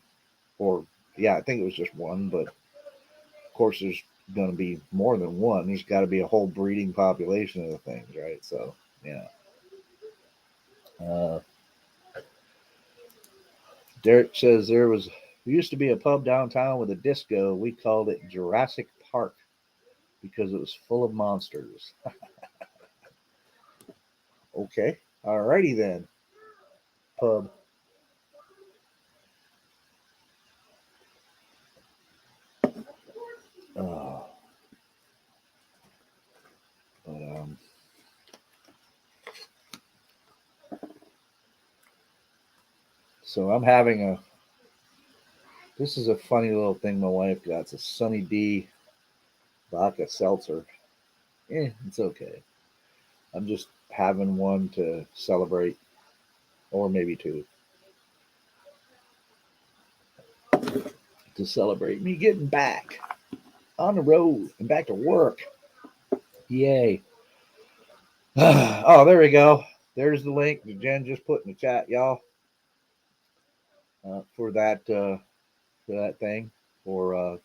Speaker 1: Or yeah, I think it was just one, but of course there's going to be more than one. There's got to be a whole breeding population of the things, right? So yeah. Uh, Derek says there used to be a pub downtown with a disco. We called it Jurassic Park because it was full of monsters. Okay, alrighty then. Pub. Uh, but so I'm having a. This is a funny little thing my wife got. It's a Sunny D vodka seltzer. It's okay. I'm just having one to celebrate, or maybe two, to celebrate me getting back on the road and back to work. Yay. Oh, there we go. There's the link that Jen just put in the chat, y'all, for that thing, for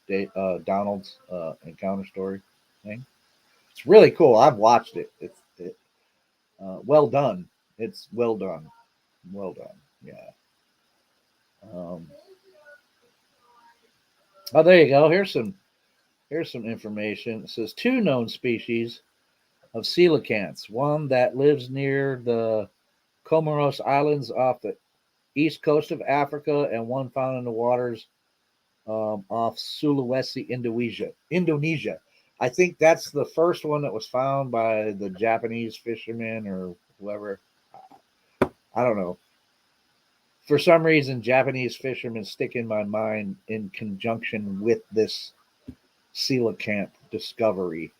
Speaker 1: Donald's encounter story thing. It's really cool. I've watched it. Well done. It's well done. Well done. Yeah. Um, oh, there you go. Here's some information. It says 2 known species of coelacanths. One that lives near the Comoros Islands off the east coast of Africa, and one found in the waters off Sulawesi, Indonesia. I think that's the first one that was found by the Japanese fishermen or whoever. I don't know. For some reason, Japanese fishermen stick in my mind in conjunction with this coelacanth discovery.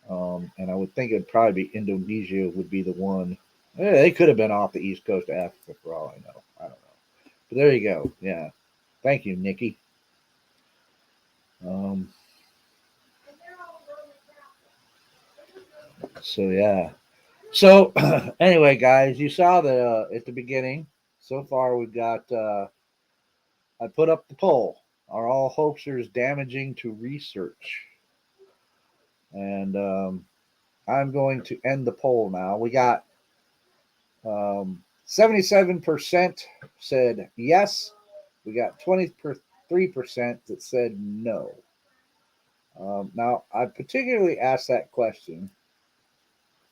Speaker 1: And I would think it'd probably be Indonesia would be the one. They could have been off the east coast of Africa for all I know. I don't know. But there you go. Yeah. Thank you, Nikki. So yeah. So anyway, guys, you saw that at the beginning. So far, we've got. I put up the poll: are all hoaxers damaging to research? And I'm going to end the poll now. We got 77% said yes. We got 23% that said no. Now, I particularly asked that question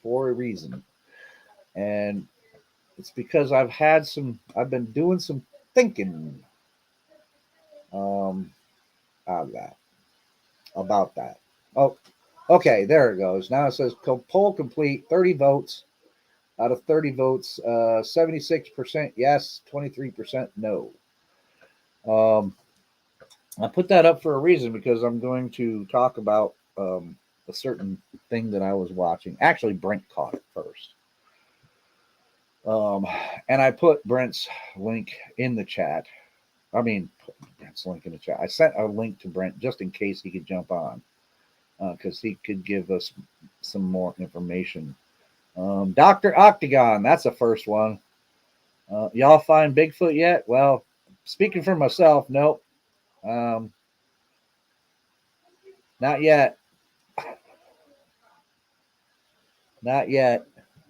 Speaker 1: for a reason, and it's because I've been doing some thinking um, about that. Oh, okay, there it goes. Now it says poll complete. 30 votes out of 30 votes. 76% yes, 23% no. I put that up for a reason because I'm going to talk about a certain thing that I was watching. Actually, Brent caught it first. And I put Brent's link in the chat. I mean, Brent's link in the chat. I sent a link to Brent just in case he could jump on because he could give us some more information. Dr. Octagon, that's the first one. Y'all find Bigfoot yet? Well, speaking for myself, nope. Not yet. Not yet.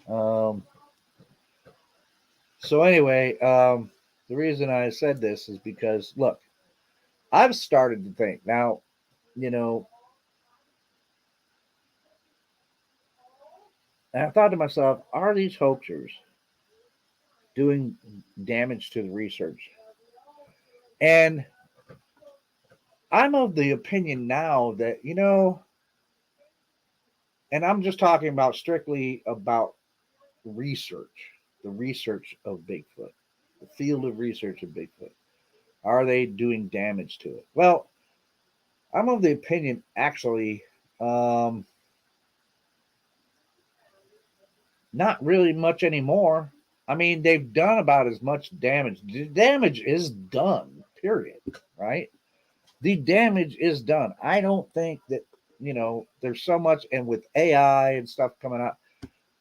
Speaker 1: So anyway, the reason I said this is because look, I've started to think now, you know, and I thought to myself, are these hoaxers doing damage to the research? And I'm of the opinion now that, and I'm just talking about strictly about research, the research of Bigfoot, the field of research of Bigfoot. Are they doing damage to it? Well, I'm of the opinion, actually, not really much anymore. I mean, they've done about as much damage. The damage is done, period, right? The damage is done. I don't think that there's so much, and with AI and stuff coming out,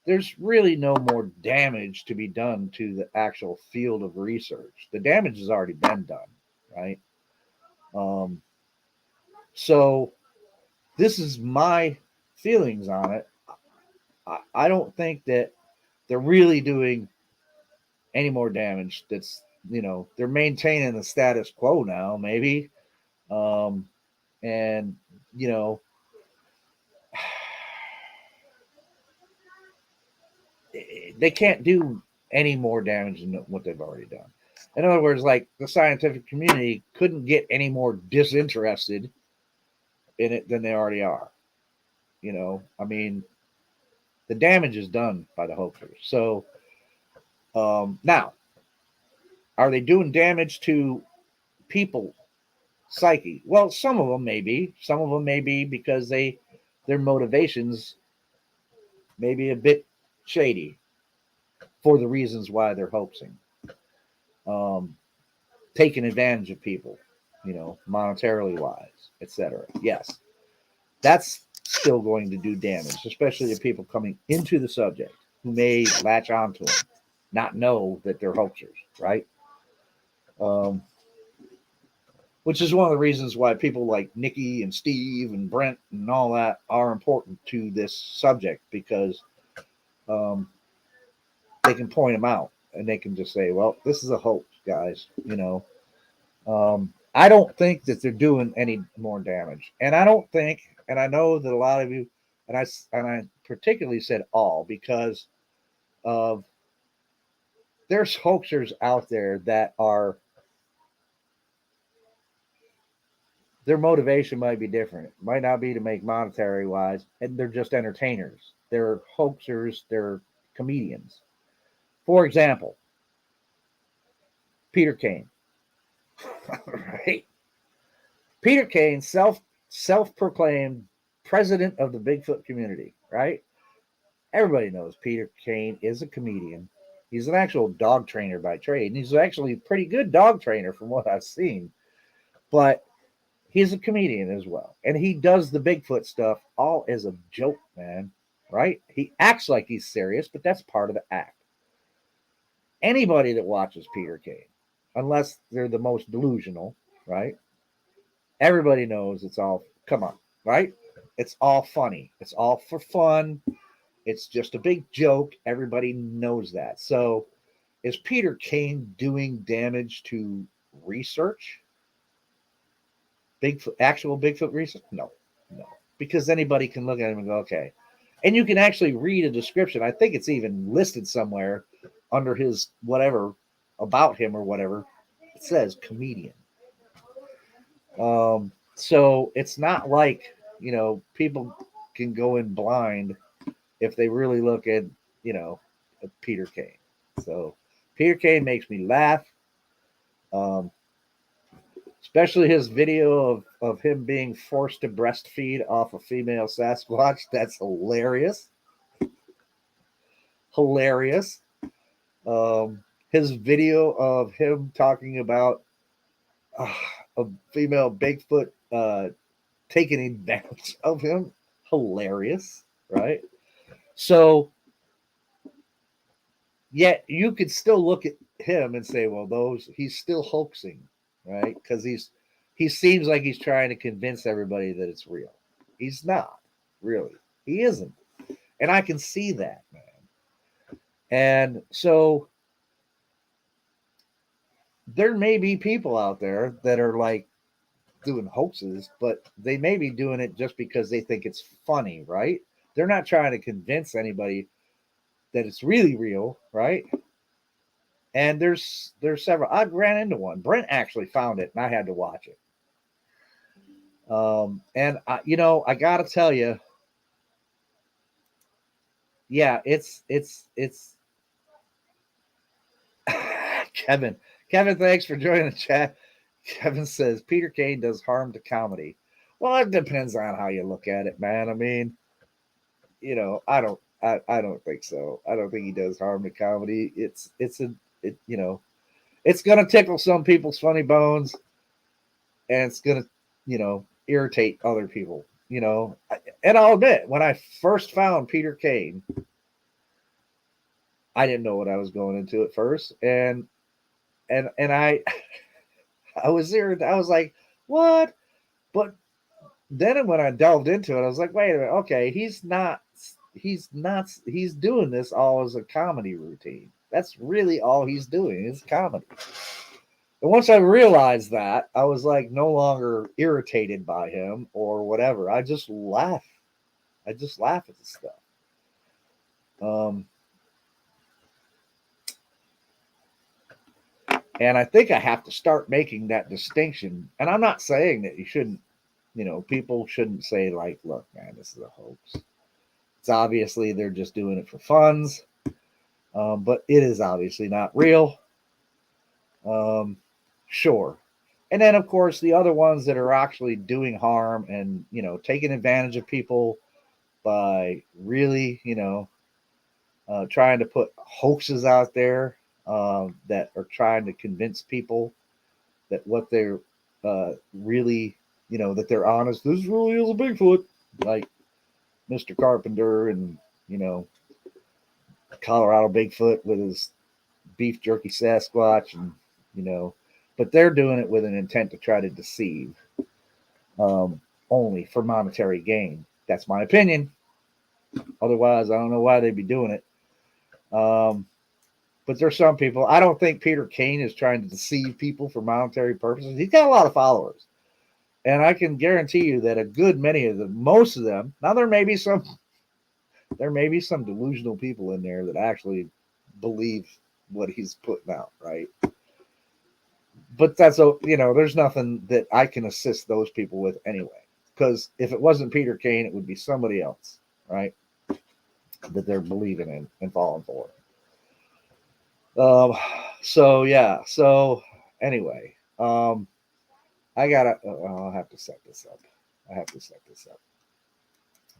Speaker 1: there's really no more damage to be done to the actual field of research. The damage has already been done, right? Um, so this is my feelings on it. I don't think that they're really doing any more damage. They're maintaining the status quo now, maybe. Um, and, you know, they can't do any more damage than what they've already done. In other words, like the scientific community couldn't get any more disinterested in it than they already are. I mean, the damage is done by the hoaxers. So now, are they doing damage to people psyche? Well, some of them may be. Some of them may be because their motivations may be a bit shady for the reasons why they're hoaxing, um, taking advantage of people, monetarily wise, etc. Yes, that's still going to do damage, especially to people coming into the subject who may latch onto them, not know that they're hoaxers, right? Um, which is one of the reasons why people like Nikki and Steve and Brent and all that are important to this subject, because um, they can point them out and they can just say, well, this is a hoax, guys. I don't think that they're doing any more damage. And I don't think, and I know that a lot of you, and I particularly said all, because of there's hoaxers out there that are, their motivation might be different. It might not be to make monetary wise, and they're just entertainers. They're hoaxers, they're comedians. For example, Peter Kane. Right? Peter Kane, self-proclaimed president of the Bigfoot community, right? Everybody knows Peter Kane is a comedian. He's an actual dog trainer by trade, and he's actually a pretty good dog trainer from what I've seen. But he's a comedian as well. And he does the Bigfoot stuff all as a joke, man. Right? He acts like he's serious, but that's part of the act. Anybody that watches Peter Kane, unless they're the most delusional, right? Everybody knows it's all, come on, right? It's all funny. It's all for fun. It's just a big joke. Everybody knows that. So is Peter Kane doing damage to research? Actual Bigfoot research? No. Because anybody can look at him and go, okay. And you can actually read a description. I think it's even listed somewhere under his whatever, about him or whatever. It says comedian. So it's not like, people can go in blind if they really look at, at Peter Kane. So Peter Kane makes me laugh. Especially his video of him being forced to breastfeed off a female Sasquatch. That's hilarious. Hilarious. His video of him talking about a female Bigfoot taking advantage of him. Hilarious, right? So, yet you could still look at him and say, well, he's still hoaxing, right? Because he seems like he's trying to convince everybody that it's real. He's not, really. He isn't. And I can see that, man. And so there may be people out there that are like doing hoaxes, but they may be doing it just because they think it's funny, right? They're not trying to convince anybody that it's really real, right? And there's several. I ran into one. Brent actually found it, and I had to watch it. And I gotta tell you, yeah, it's Kevin. Kevin, thanks for joining the chat. Kevin says Peter Kane does harm to comedy. Well, it depends on how you look at it, man. I mean, I don't think so. I don't think he does harm to comedy. It's gonna tickle some people's funny bones, and it's gonna, irritate other people. and I'll admit, when I first found Peter Kane, I didn't know what I was going into at first, and I I was there. I was like, what? But then when I delved into it, I was like, wait a minute, okay, he's doing this all as a comedy routine. That's really all he's doing is comedy. And once I realized that, I was like no longer irritated by him or whatever. I just laugh. I just laugh at the stuff. Um, and I think I have to start making that distinction. And I'm not saying that you shouldn't, people shouldn't say like, look, man, this is a hoax. It's obviously they're just doing it for funds, but it is obviously not real. Sure. And then, of course, the other ones that are actually doing harm and, taking advantage of people by really, trying to put hoaxes out there that are trying to convince people that what they're really, that they're honest. This really is a Bigfoot, like Mr. Carpenter and, Colorado Bigfoot with his beef jerky Sasquatch, and, but they're doing it with an intent to try to deceive, only for monetary gain. That's my opinion. Otherwise, I don't know why they'd be doing it. But there's some people. I don't think Peter Kane is trying to deceive people for monetary purposes. He's got a lot of followers, and I can guarantee you that a good many of them, most of them. Now there may be some delusional people in there that actually believe what he's putting out, right? But there's nothing that I can assist those people with anyway. Because if it wasn't Peter Kane, it would be somebody else, right? That they're believing in and falling for. So yeah. So anyway, I'll have to set this up. I have to set this up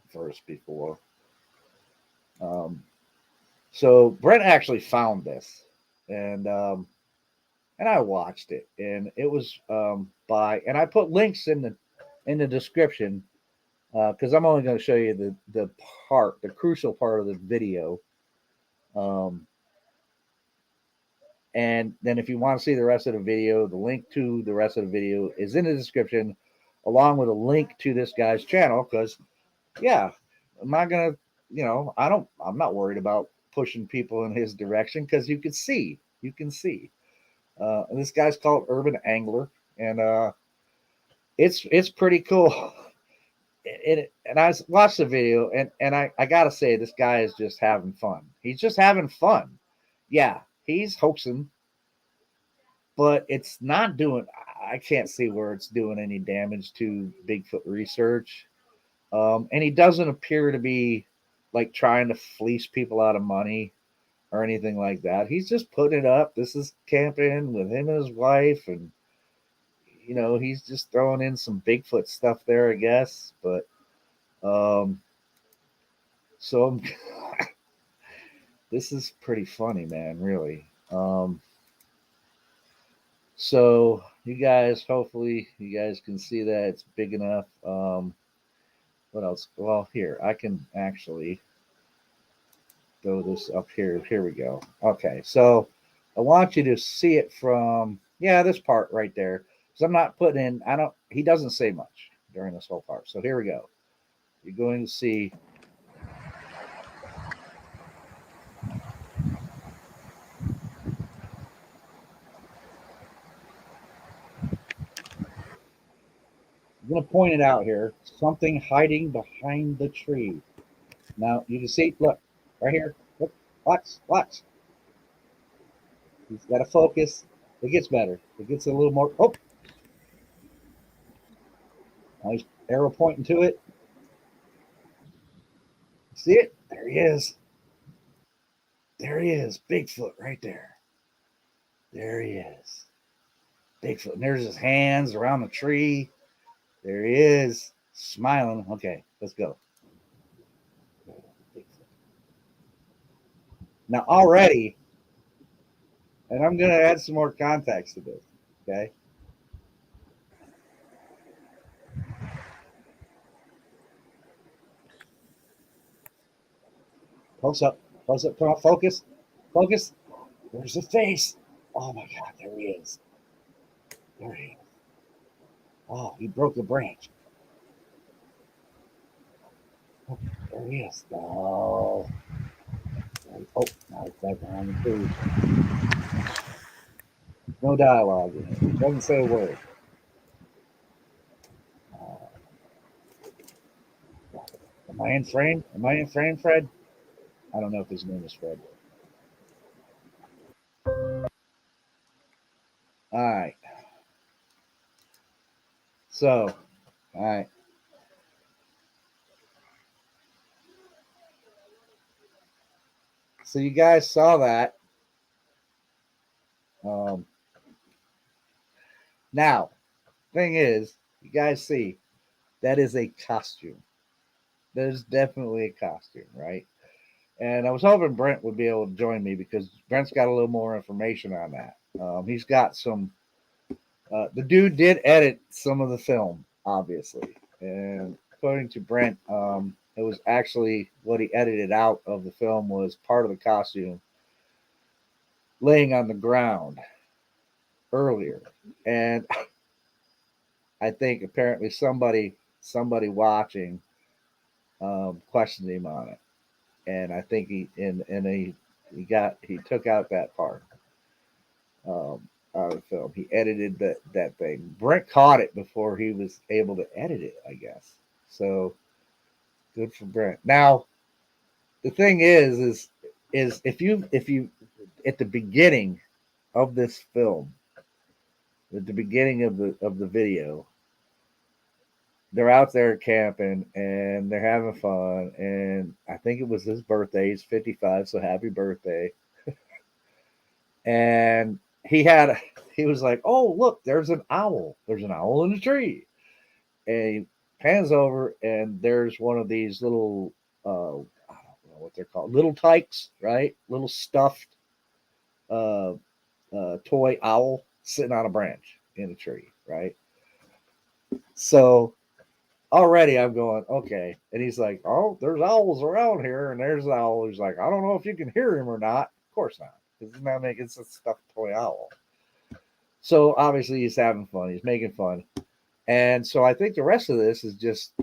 Speaker 1: first before. So Brent actually found this, and I watched it, and it was and I put links in the description because I'm only going to show you the crucial part of the video. And then if you want to see the rest of the video, the link to the rest of the video is in the description, along with a link to this guy's channel. Because, yeah, I'm not going to, I'm not worried about pushing people in his direction because you can see. This guy's called Urban Angler, and it's pretty cool. And I watched the video, and I gotta say, this guy is just having fun. He's just having fun. Yeah, he's hoaxing, but it's not doing. I can't see where it's doing any damage to Bigfoot research. And he doesn't appear to be like trying to fleece people out of money or anything like that. He's just putting it up. This is camping with him and his wife, and he's just throwing in some Bigfoot stuff there, I guess. But so this is pretty funny, man, really. So you guys, hopefully you guys can see that it's big enough. What else? Well, here, I can actually throw this up here. Here we go. Okay, so I want you to see it from, this part right there. Because I'm not putting in, he doesn't say much during this whole part. So here we go. You're going to see. I'm going to point it out here. Something hiding behind the tree. Now you can see, look, right here. Look, watch. He's got to focus. It gets better. It gets a little more. Oh, nice arrow pointing to it. See it? There he is. There he is. Bigfoot right there. There he is. Bigfoot. And there's his hands around the tree. There he is, smiling. Okay, let's go. Now, already, and I'm going to add some more context to this, okay? Close up. Close up. Come on. Focus. Focus. There's the face. Oh my God. There he is. There he is. Oh, he broke the branch. Oh, there he is. Oh. Oh, now he's back behind the tree. No dialogue in it. He doesn't say a word. Uh, am I in frame? Am I in frame, Fred? I don't know if his name is Fred. All right. So, all right. So you guys saw that. Um, now, thing is, you guys see that is a costume. There's definitely a costume, right? And I was hoping Brent would be able to join me because Brent's got a little more information on that. He's got some. The dude did edit some of the film, obviously, and according to Brent, it was actually what he edited out of the film was part of the costume laying on the ground earlier, and I think apparently somebody watching questioned him on it, and I think he took out that part out of the film. He edited that thing. Brent caught it before he was able to edit it, I guess. So good for Brent. Now the thing is if you at the beginning of this film, at the beginning of the video, they're out there camping and they're having fun. And I think it was his birthday. He's 55, so happy birthday. And he was like, "Oh, look, there's an owl. There's an owl in the tree." And he pans over and there's one of these little I don't know what they're called, little tykes, right? Little stuffed uh, toy owl sitting on a branch in a tree, right? So already I'm going, okay. And he's like, "Oh, there's owls around here." And there's the owl. He's like, "I don't know if you can hear him or not." Of course not. Because he's not making, it's a stuffed toy owl. So obviously he's having fun. He's making fun. And so I think the rest of this is just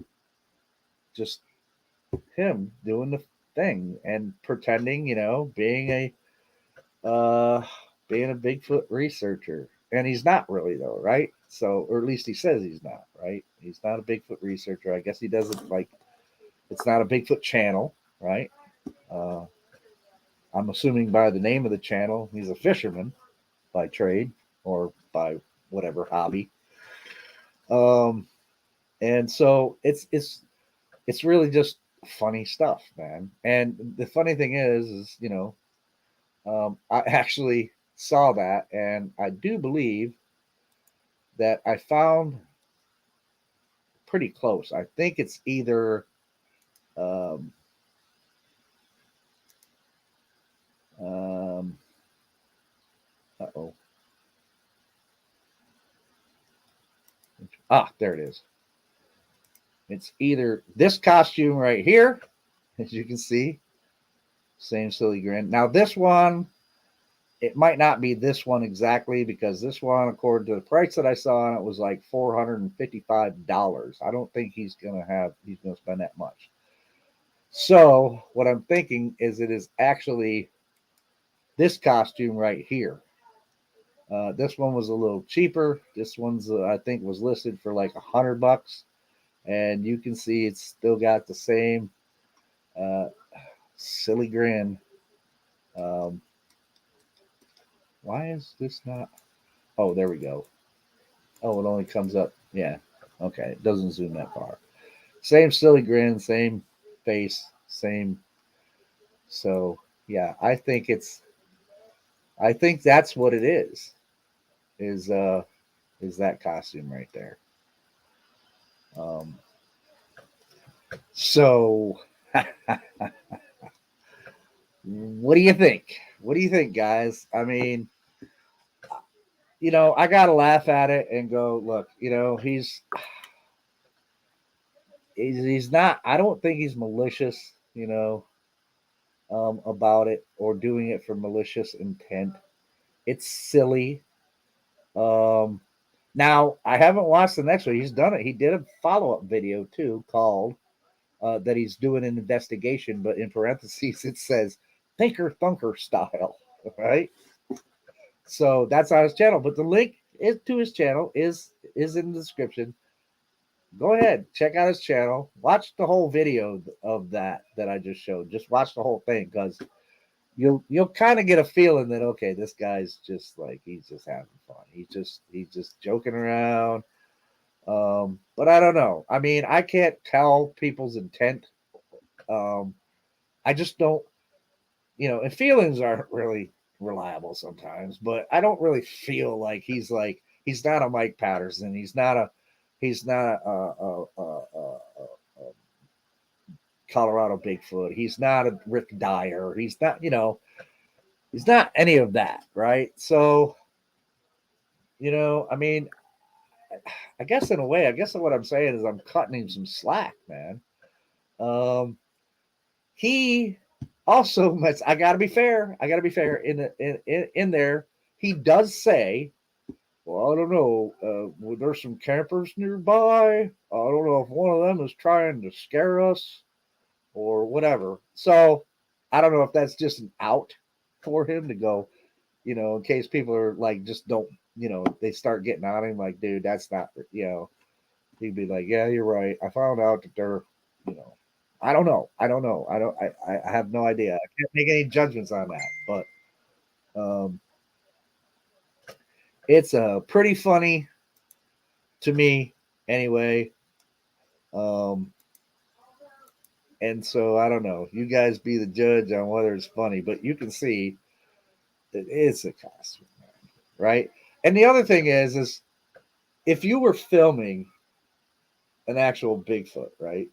Speaker 1: him doing the thing and pretending, uh being a Bigfoot researcher. And he's not really though, right? So or at least he says he's not, right? He's not a Bigfoot researcher. I guess he doesn't like it's not a Bigfoot channel, right? Uh I'm assuming by the name of the channel, he's a fisherman by trade or by whatever hobby. Um and so it's really just funny stuff, man. And the funny thing is I actually saw that, and I do believe that I found pretty close. I think it's either um, um, oh, there it is. It's either this costume right here, as you can see, same silly grin. Now this one, it might not be this one exactly because this one, according to the price that I saw on it, was like $455. I don't think he's gonna spend that much. So what I'm thinking is it is actually this costume right here. This one was a little cheaper. This one's I think was listed for like $100, and you can see it's still got the same uh, silly grin. Um, why is this not? Oh, there we go. Oh, it only comes up. Yeah. Okay. It doesn't zoom that far. Same silly grin, same face, same. So yeah, I think that's what it is is that costume right there. Um, so what do you think? What do you think, guys? I mean, I gotta laugh at it and go, look, he's not. I don't think he's malicious. about it or doing it for malicious intent. It's silly. Um, Now I haven't watched the next one. He's done it. He did a follow-up video too called that he's doing an investigation, but in parentheses it says Thinker Thunker style, right? So that's on his channel. But the link is to his channel is in the description. Go ahead, check out his channel. Watch the whole video of that I just showed. Just watch the whole thing because you'll kind of get a feeling that okay, this guy's just like he's just having fun. He's just joking around. But I don't know. I mean, I can't tell people's intent. Um, I just don't, and feelings aren't really reliable sometimes. But I don't really feel like he's not a Mike Patterson. He's not a Colorado Bigfoot. He's not a Rick Dyer. He's not any of that, right? So, I mean, I guess in a way, I guess what I'm saying is I'm cutting him some slack, man. Um, he also, I got to be fair. I got to be fair. In there, he does say, "Well, I don't know. There's some campers nearby. I don't know if one of them is trying to scare us or whatever." So I don't know if that's just an out for him to go, in case people are like just don't, they start getting on him like, dude, that's not, he'd be like, yeah, you're right. I found out that they're, you know, I don't know. I don't know. I have no idea. I can't make any judgments on that, but it's pretty funny to me anyway. Um, and so I don't know. You guys be the judge on whether it's funny, but you can see that it's a costume, right? And the other thing is if you were filming an actual Bigfoot, right?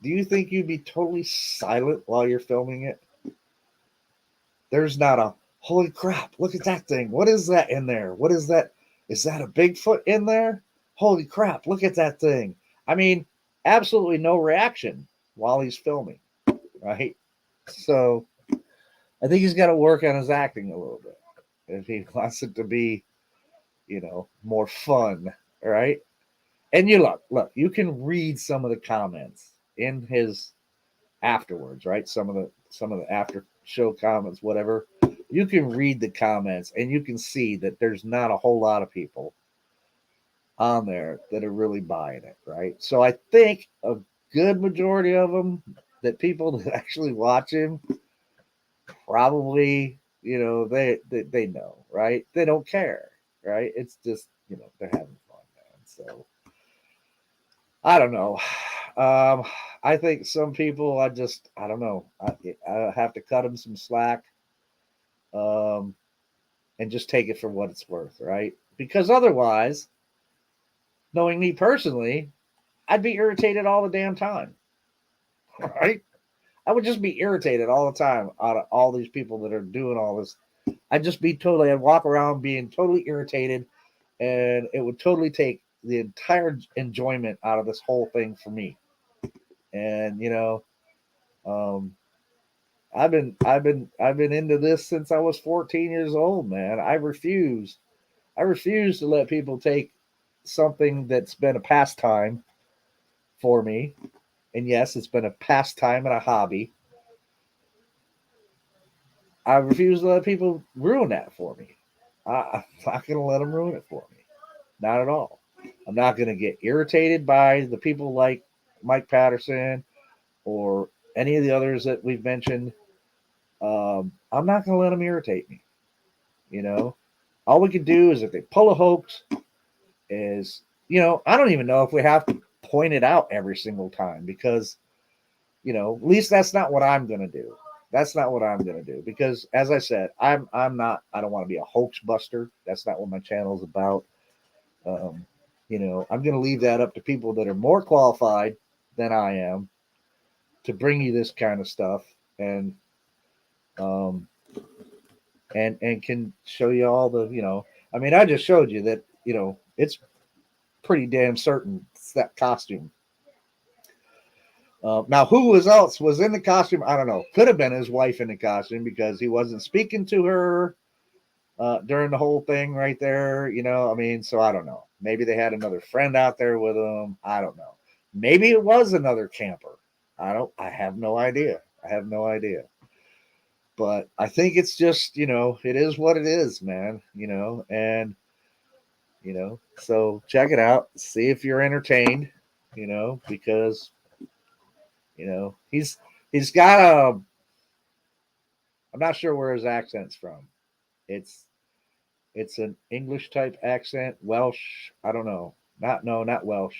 Speaker 1: Do you think you'd be totally silent while you're filming it? There's not a holy crap, look at that thing. What is that in there? What is that? Is that a Bigfoot in there? Holy crap, look at that thing. I mean, absolutely no reaction while he's filming, right? So I think he's got to work on his acting a little bit if he wants it to be, more fun, right? And look, you can read some of the comments in his afterwards, right? Some of the after show comments, whatever. You can read the comments and you can see that there's not a whole lot of people on there that are really buying it, right? So I think a good majority of them that people that actually watch him probably, they know, right? They don't care, right? It's just, they're having fun, man. So I don't know. Um, I think some people, I don't know. I have to cut them some slack, um, and just take it for what it's worth, right? Because otherwise, knowing me personally, I'd be irritated all the damn time, right? I would just be irritated all the time out of all these people that are doing all this. I'd walk around being totally irritated, and it would totally take the entire enjoyment out of this whole thing for me. And um, I've been into this since I was 14 years old, man. I refuse to let people take something that's been a pastime for me. And yes, it's been a pastime and a hobby. I refuse to let people ruin that for me. I'm not going to let them ruin it for me. Not at all. I'm not going to get irritated by the people like Mike Patterson or any of the others that we've mentioned. I'm not going to let them irritate me. You know, all we can do is if they pull a hoax, is I don't even know if we have to point it out every single time because at least that's not what I'm going to do. That's not what I'm going to do because, as I said, I'm not. I don't want to be a hoax buster. That's not what my channel is about. Um, I'm going to leave that up to people that are more qualified than I am to bring you this kind of stuff and um, and can show you all the I mean, I just showed you that it's pretty damn certain it's that costume. Now, who else was in the costume? I don't know. Could have been his wife in the costume because he wasn't speaking to her during the whole thing right there. I mean, so I don't know. Maybe they had another friend out there with them. I don't know. Maybe it was another camper. I have no idea. I have no idea. But I think it's just, it is what it is, man, and, so check it out. See if you're entertained, because, he's got I'm not sure where his accent's from. It's, it's an English type accent, Welsh. I don't know. Not Welsh.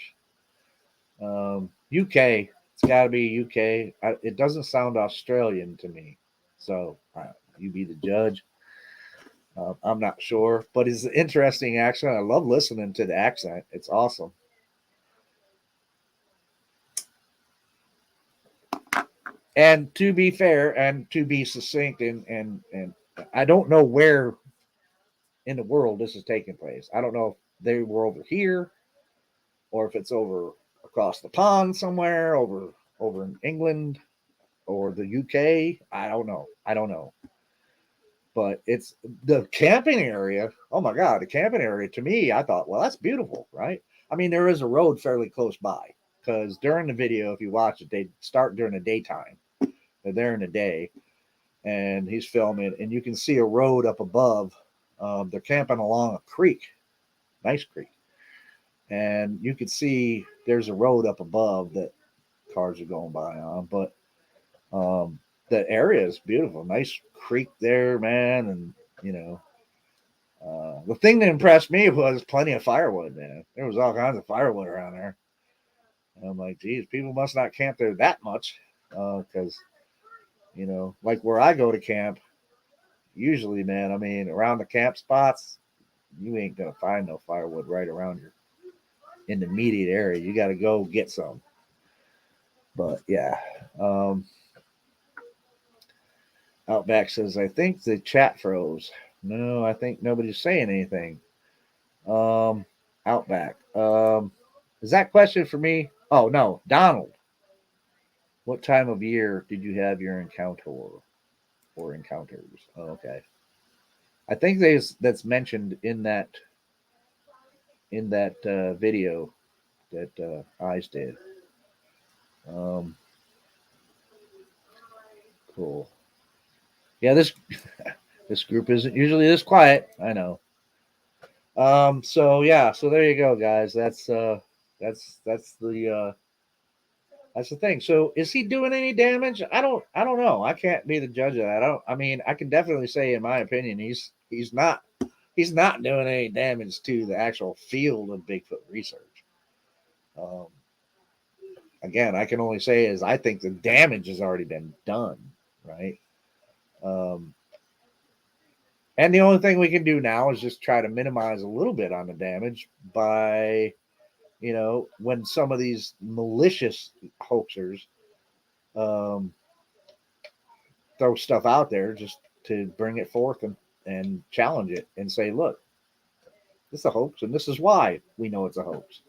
Speaker 1: UK. It's got to be UK. It doesn't sound Australian to me. So you be the judge. I'm not sure, but it's an interesting accent. I love listening to the accent. It's awesome. And to be fair and to be succinct, and I don't know where in the world this is taking place. I don't know if they were over here or if it's over across the pond somewhere, over in England or the UK. I don't know. I don't know. But it's the camping area. Oh my God, the camping area to me, I thought, well, that's beautiful, right? I mean, there is a road fairly close by because during the video, if you watch it, they start during the daytime. They're there in the day, and he's filming, and you can see a road up above. They're camping along a creek, nice creek, and you can see there's a road up above that cars are going by on. But the area is beautiful, nice creek there, man, and you know. The thing that impressed me was plenty of firewood, man. There was all kinds of firewood around there. And I'm like, geez, people must not camp there that much. Because, like where I go to camp, usually, man, I mean, around the camp spots, you ain't going to find no firewood right around your in the immediate area. You got to go get some. But yeah. Outback says, I think the chat froze. No, I think nobody's saying anything. Outback. Is that question for me? Oh no, Donald. What time of year did you have your encounter or encounters? Oh, okay. I think that's mentioned in that video that Eyes did. Um, cool. Yeah, this group isn't usually this quiet. I know. So yeah, so there you go, guys. That's the thing. So is he doing any damage? I don't know. I can't be the judge of that. I mean, I can definitely say in my opinion he's not doing any damage to the actual field of Bigfoot research. Um, again, I can only say is I think the damage has already been done, right? Um, and the only thing we can do now is just try to minimize a little bit on the damage by, when some of these malicious hoaxers um, throw stuff out there just to bring it forth and challenge it and say, look, this is a hoax and this is why we know it's a hoax.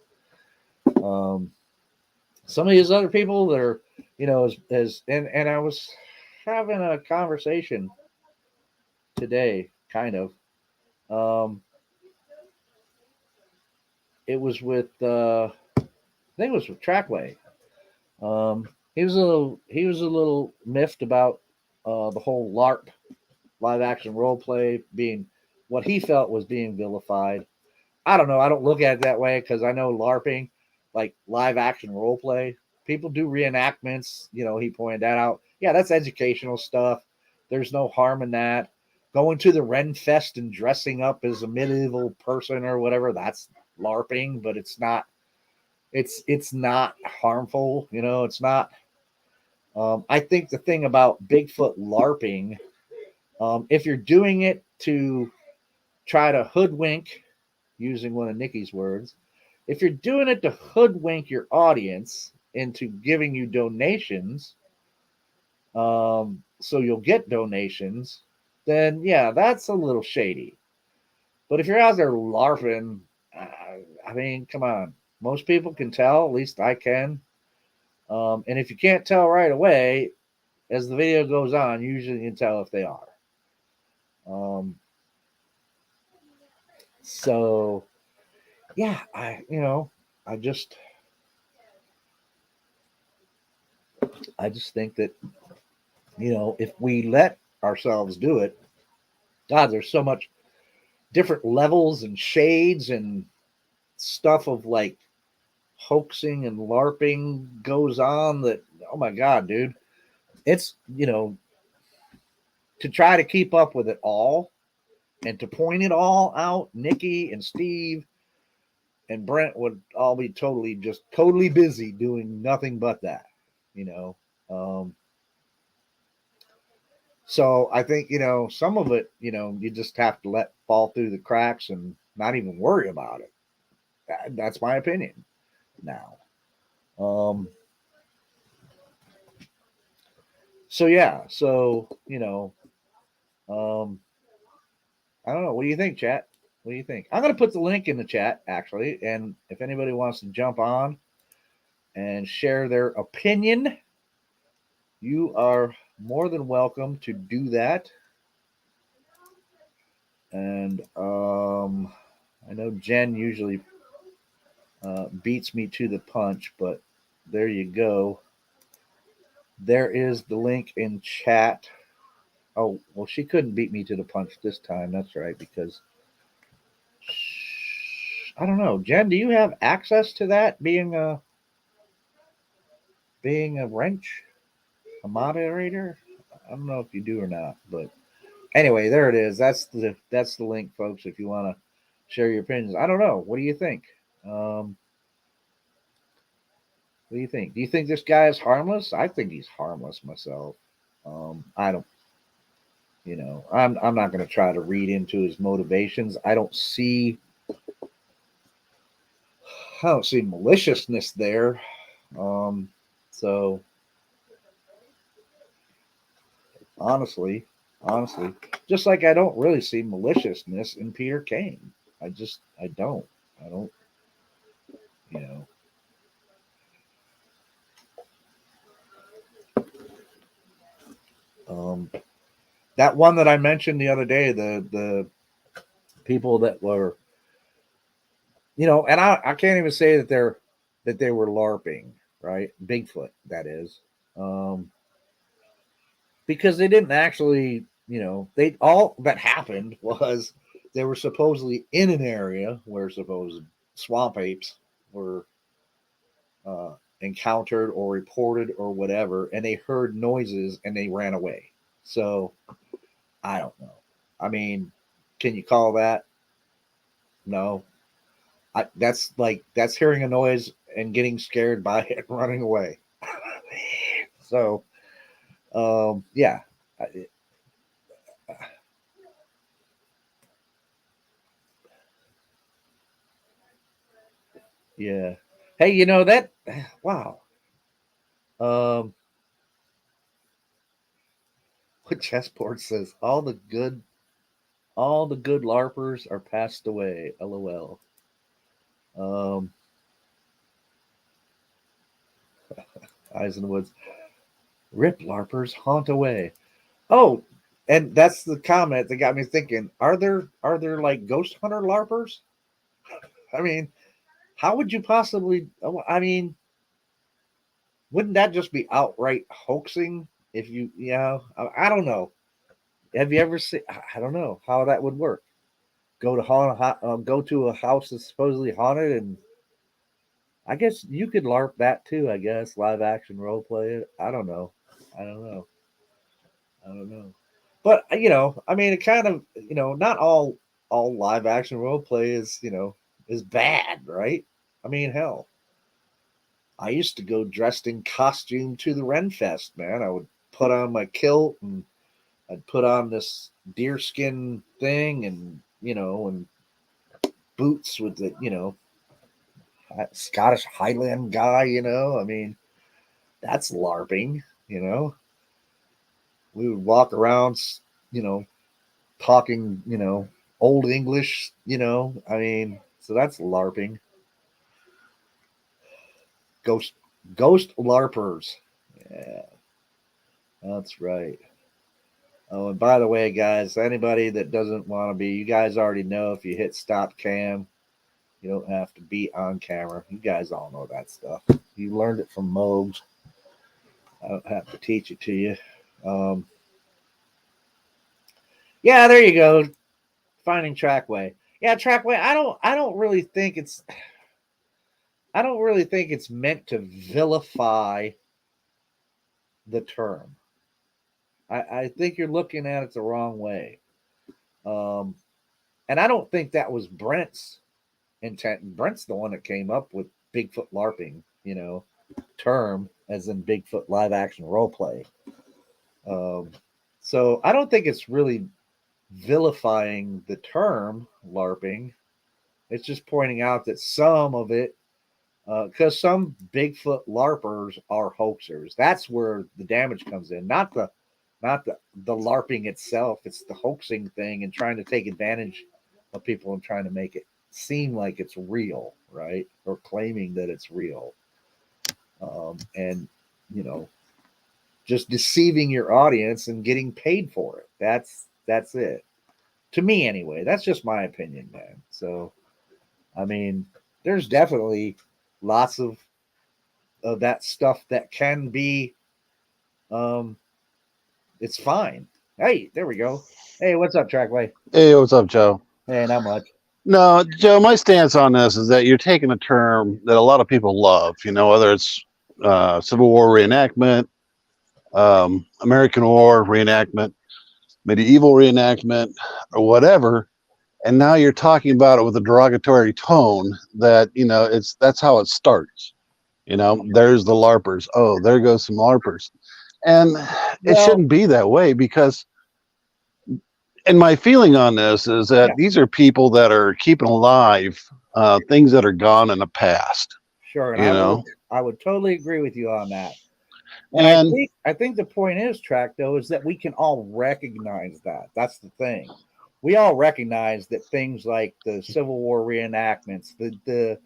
Speaker 1: Um, some of these other people that are, and I was having a conversation today, kind of. It was with, I think it was with Trackway. He was a little miffed about the whole LARP, live action role play, being what he felt was being vilified. I don't know. I don't look at it that way because I know LARPing, like live action role play, people do reenactments. He pointed that out. Yeah, that's educational stuff. There's no harm in that. Going to the Ren Fest and dressing up as a medieval person or whatever, that's LARPing, but it's not. It's not harmful. It's not. I think the thing about Bigfoot LARPing, if you're doing it to try to hoodwink, using one of Nikki's words, if you're doing it to hoodwink your audience into giving you donations, so you'll get donations, then yeah, that's a little shady. But if you're out there LARPing, I mean, come on. Most people can tell, at least I can. And if you can't tell right away, as the video goes on, usually you can tell if they are. So yeah, I just think that if we let ourselves do it, God, there's so much different levels and shades and stuff of like hoaxing and LARPing goes on that, oh my God, dude, it's to try to keep up with it all and to point it all out. Nikki and Steve and Brent would all be totally busy doing nothing but that, you know. So I think, some of it, you just have to let fall through the cracks and not even worry about it. That's my opinion now. So yeah, I don't know. What do you think, chat? What do you think? I'm going to put the link in the chat, actually. And if anybody wants to jump on and share their opinion, you are more than welcome to do that. And I know Jen usually beats me to the punch, but there you go. There is the link in chat. Oh, well, she couldn't beat me to the punch this time. That's right, because I don't know. Jen, do you have access to that being a wrench, a moderator? I don't know if you do or not, but anyway, there it is. That's the link, folks. If you want to share your opinions, I don't know. What do you think? What do you think? Do you think this guy is harmless? I think he's harmless myself. I don't. I'm not going to try to read into his motivations. I don't see maliciousness there. So honestly, just like I don't really see maliciousness in Peter Kane. I don't. I don't, you know. That one that I mentioned the other day, the people that were, and I can't even say that they were LARPing, right? Bigfoot, that is. Because they didn't actually, they all that happened was they were supposedly in an area where supposed swamp apes were encountered or reported or whatever, and they heard noises and they ran away. So I don't know. I mean, can you call that? No. That's hearing a noise and getting scared by it and running away. So, yeah. Yeah. Hey, that? Wow. Um, what chessboard says all the good larpers are passed away. LOL. Um, Eyes in the Woods. Rip larpers haunt away. Oh, and that's the comment that got me thinking. Are there like ghost hunter larpers? I mean, how would you possibly? I mean, wouldn't that just be outright hoaxing? If I don't know. Have you ever seen? I don't know how that would work. Go to a house that's supposedly haunted, and I guess you could LARP that too. I guess live action role play it. I don't know. I don't know. I don't know. But I mean, it kind of, not all live action role play is bad, right? I mean, hell, I used to go dressed in costume to the Renfest, man. I would put on my kilt and I'd put on this deerskin thing and and boots with the Scottish Highland guy. I mean, that's LARPing. We would walk around, you know, talking, old English. I mean, so that's LARPing. Ghost Ghost LARPers. Yeah, that's right. Oh, and by the way, guys, anybody that doesn't want to be, you guys already know if you hit stop cam, you don't have to be on camera. You guys all know that stuff. You learned it from Mogs. I don't have to teach it to you. Um, yeah, there you go. Finding Trackway. Yeah, Trackway. I don't really think it's. I don't really think it's meant to vilify the term. I think you're looking at it the wrong way. Um, and I don't think that was Brent's intent. Brent's the one that came up with Bigfoot LARPing, term as in Bigfoot live action role play. So I don't think it's really vilifying the term LARPing. It's just pointing out that some of it, because some Bigfoot LARPers are hoaxers. That's where the damage comes in, not the LARPing itself. It's the hoaxing thing and trying to take advantage of people and trying to make it seem like it's real, right? Or claiming that it's real, and you know, just deceiving your audience and getting paid for it. That's it. To me, anyway. That's just my opinion, man. So, I mean, there's definitely lots of that stuff that can be. Um, it's fine. Hey, there we go. Hey, what's up, Trackway?
Speaker 2: Hey, what's up, Joe?
Speaker 1: Hey, not much.
Speaker 2: No, Joe, my stance on this is that you're taking a term that a lot of people love, whether it's Civil War reenactment, American War reenactment, medieval reenactment, or whatever, and now you're talking about it with a derogatory tone that, that's how it starts. There's the LARPers. Oh, there goes some LARPers. And it
Speaker 1: Well,
Speaker 2: shouldn't be that way because and my feeling on this is that
Speaker 1: yeah,
Speaker 2: these are people that are keeping alive things that are gone in the past,
Speaker 1: sure, and
Speaker 2: you know.
Speaker 1: I would totally agree with you on that. And
Speaker 2: And
Speaker 1: I think the point is, Track, though, is that we can all recognize that. That's the thing. We all recognize that things like the Civil War reenactments, the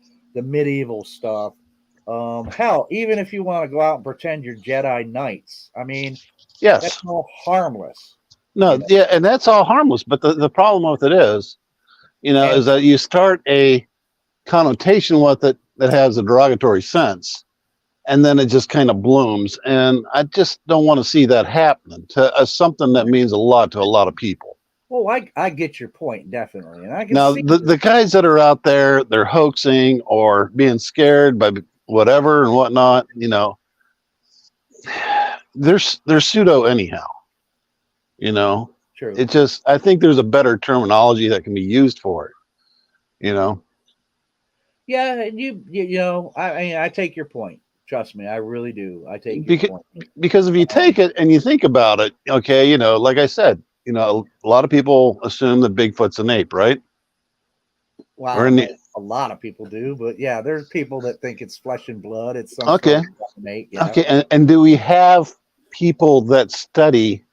Speaker 1: medieval stuff, hell, even if you want to go out and pretend you're Jedi Knights, I mean, that's
Speaker 2: yes,
Speaker 1: all harmless, you
Speaker 2: no,
Speaker 1: know.
Speaker 2: yeah, and that's all harmless. But the problem with it is,
Speaker 1: And
Speaker 2: is that you start a connotation with it that has a derogatory sense, and then it just kind of blooms. And I just don't want to see that happening to something that means a lot to a lot of people.
Speaker 1: well, I get your point definitely, and I can
Speaker 2: Now,
Speaker 1: see
Speaker 2: the guys that are out there, they're hoaxing or being scared by whatever and whatnot, they're pseudo anyhow. You know,
Speaker 1: true.
Speaker 2: it just I think there's a better terminology that can be used for it. You know,
Speaker 1: Yeah, and you know, I mean, I take your point. Trust me, I really do. I take your
Speaker 2: because
Speaker 1: point.
Speaker 2: because if you take it and you think about it, okay, like I said, a lot of people assume that Bigfoot's an ape, right?
Speaker 1: Well, I
Speaker 2: Or
Speaker 1: don't
Speaker 2: in
Speaker 1: know.
Speaker 2: the
Speaker 1: A lot of people do, but yeah, there's people that think it's flesh and blood. It's some sort
Speaker 2: okay,
Speaker 1: of mate. Yeah,
Speaker 2: okay, and do we have people that study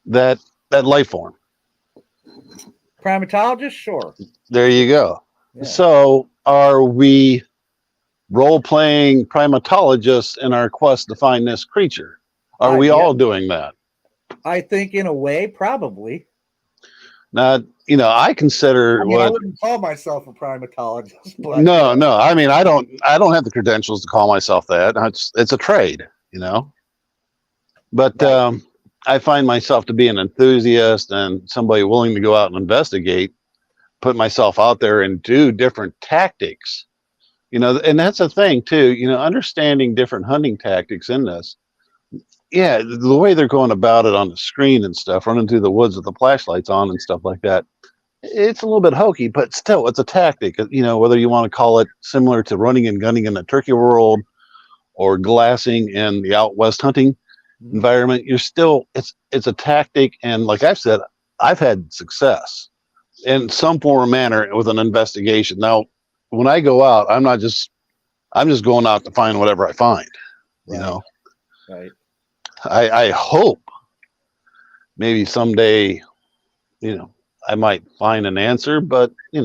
Speaker 2: that life form?
Speaker 1: primatologist, sure.
Speaker 2: There you go.
Speaker 1: Yeah,
Speaker 2: So are we role playing primatologists in our quest to find this creature? Are we
Speaker 1: yeah.
Speaker 2: all doing that?
Speaker 1: I think in a way, probably.
Speaker 2: Now, I
Speaker 1: I
Speaker 2: consider
Speaker 1: mean, I
Speaker 2: what
Speaker 1: wouldn't call myself a primatologist, but
Speaker 2: no, no. I mean, I don't have the credentials to call myself that. It's a trade, But
Speaker 1: right.
Speaker 2: I find myself to be an enthusiast and somebody willing to go out and investigate, put myself out there and do different tactics. And that's a thing too. Understanding different hunting tactics in this. Yeah, the way they're going about it on the screen and stuff, running through the woods with the flashlights on and stuff like that. It's a little bit hokey, but still, it's a tactic. Whether you want to call it similar to running and gunning in the turkey world or glassing in the out west hunting
Speaker 1: Mhm.
Speaker 2: environment, it's a tactic. And like I've said, I've had success in some form or manner with an investigation. Now, when I go out, I'm just going out to find whatever I find. You
Speaker 1: Right,
Speaker 2: know,
Speaker 1: right.
Speaker 2: I hope maybe someday, you know, I might find an answer, but you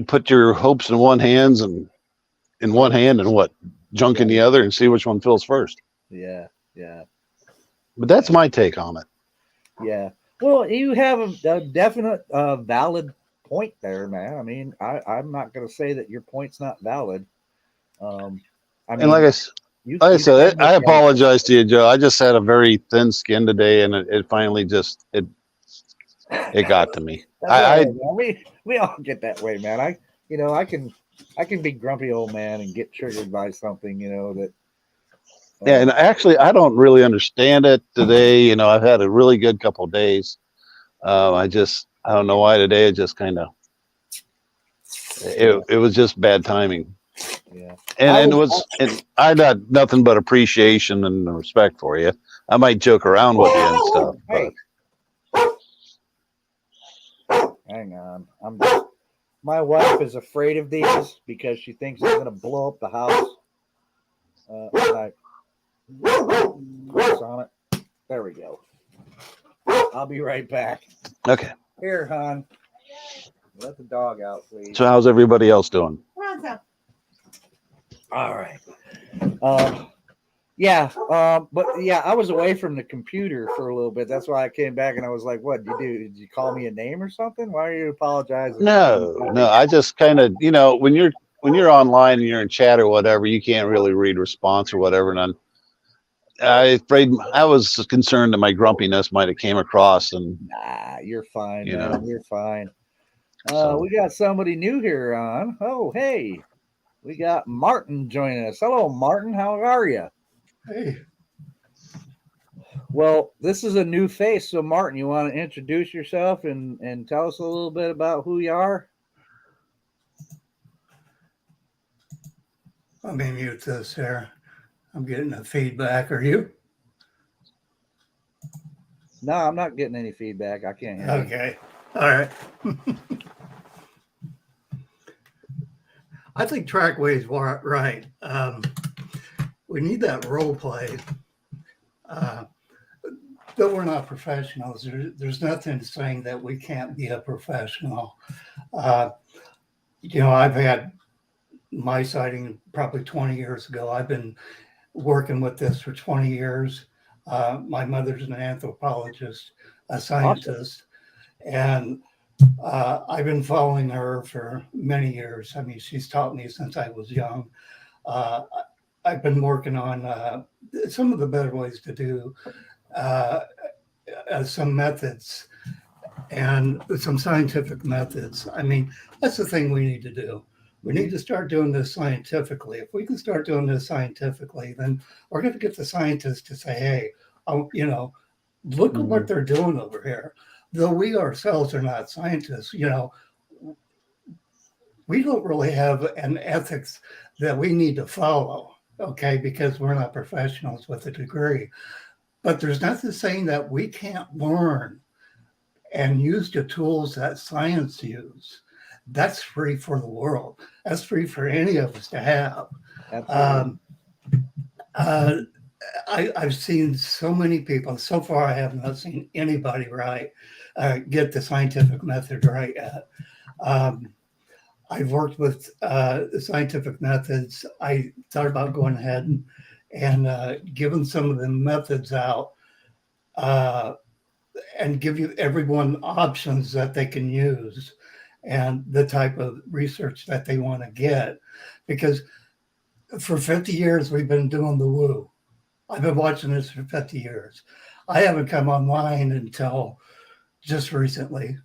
Speaker 2: put your hopes in one hands and in one hand and what junk in the other, and see which one fills first.
Speaker 1: Yeah, yeah,
Speaker 2: But that's my take on it.
Speaker 1: yeah. Well, you have a definite, valid point there, man. I mean, I'm not going to say that your point's not valid. I
Speaker 2: And like
Speaker 1: mean,
Speaker 2: I
Speaker 1: you can
Speaker 2: said,
Speaker 1: look
Speaker 2: I
Speaker 1: at it.
Speaker 2: apologize to you, Joe. I just had a very thin skin today, and it finally just it got to me.
Speaker 1: That's all right, man. We all get that way, man. I can be grumpy old man and get triggered by something, that.
Speaker 2: Yeah, and actually, I don't really understand it today. I've had a really good couple of days. I don't know why today it just kind of it was just bad timing.
Speaker 1: Yeah.
Speaker 2: And I got nothing but appreciation and respect for you. I might joke around with you and stuff, but
Speaker 1: Hang on. My wife is afraid of these because she thinks it's going to blow up the house. I press on it. There we go. I'll be right back.
Speaker 2: okay.
Speaker 1: Here, hon. Let the dog out, please.
Speaker 2: So how's everybody else doing?
Speaker 1: All right. But yeah, I was away from the computer for a little bit. That's why I came back and I was like, "What did you do? Did you call me a name or something? Why are you apologizing?"
Speaker 2: No. I just kind of, when you're online and you're in chat or whatever, you can't really read response or whatever. And I was concerned that my grumpiness might have came across, and
Speaker 1: Nah, you're fine, man. You're fine.
Speaker 2: So.
Speaker 1: We got somebody new here on. Oh, hey, we got Martin joining us. Hello, Martin. How are you?
Speaker 3: Hey,
Speaker 1: Well, this is a new face. So, Martin, you want to introduce yourself and tell us a little bit about who you are?
Speaker 3: let me mute this here. I'm getting a feedback. Are you?
Speaker 1: No, I'm not getting any feedback. I can't hear you.
Speaker 3: Okay. All right. I think Trackway's right. We need that role play. Though we're not professionals, there's nothing saying that we can't be a professional. I've had my sighting probably 20 years ago. I've been working with this for 20 years. My mother's an anthropologist, a scientist, and I've been following her for many years. I mean, she's taught me since I was young. I've been working on some of the better ways to do some methods and some scientific methods. I mean, that's the thing we need to do. We need to start doing this scientifically. If we can start doing this scientifically, then we're going to get the scientists to say, hey, look at what they're doing over here. Though we ourselves are not scientists, we don't really have an ethics that we need to follow, okay, because we're not professionals with a degree. But there's nothing saying that we can't learn and use the tools that science use. That's free for the world. That's free for any of us to have. I've seen so many people. So far, I have not seen anybody get the scientific method right yet. I've worked with scientific methods. I thought about going ahead and giving some of the methods out and give everyone options that they can use and the type of research that they want to get. Because for 50 years, we've been doing the woo. I've been watching this for 50 years. I haven't come online until just recently.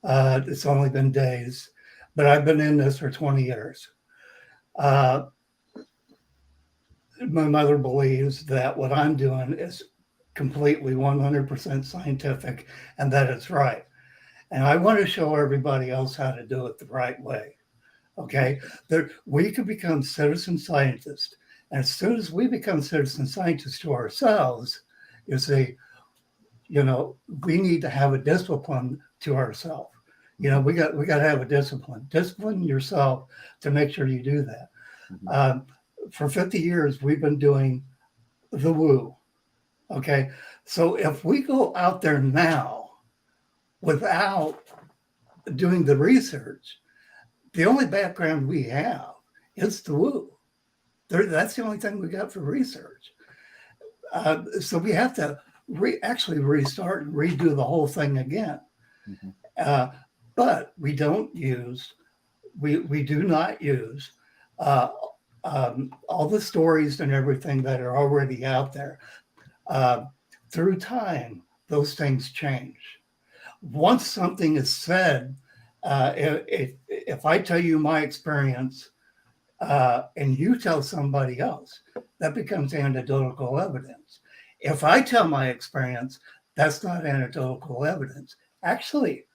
Speaker 3: It's only been days, but I've been in this for 20 years. My mother believes that what I'm doing is completely 100% scientific and that it's right. And I want to show everybody else how to do it the right way. Okay, we can become citizen scientists. And as soon as we become citizen scientists to ourselves, you see, we need to have a discipline to ourselves. We got to have a discipline. Discipline yourself to make sure you do that. Mm-hmm. For 50 years, we've been doing the woo. Okay, so if we go out there now without doing the research, the only background we have is the woo. That's the only thing we got for research. So we have to actually restart and redo the whole thing again.
Speaker 1: Mhm.
Speaker 3: Uh, but we do not use uh, all the stories and everything that are already out there. Uh, through time, those things change. Once something is said, if I tell you my experience and you tell somebody else, that becomes anecdotal evidence. If I tell my experience, that's not anecdotal evidence. Actually,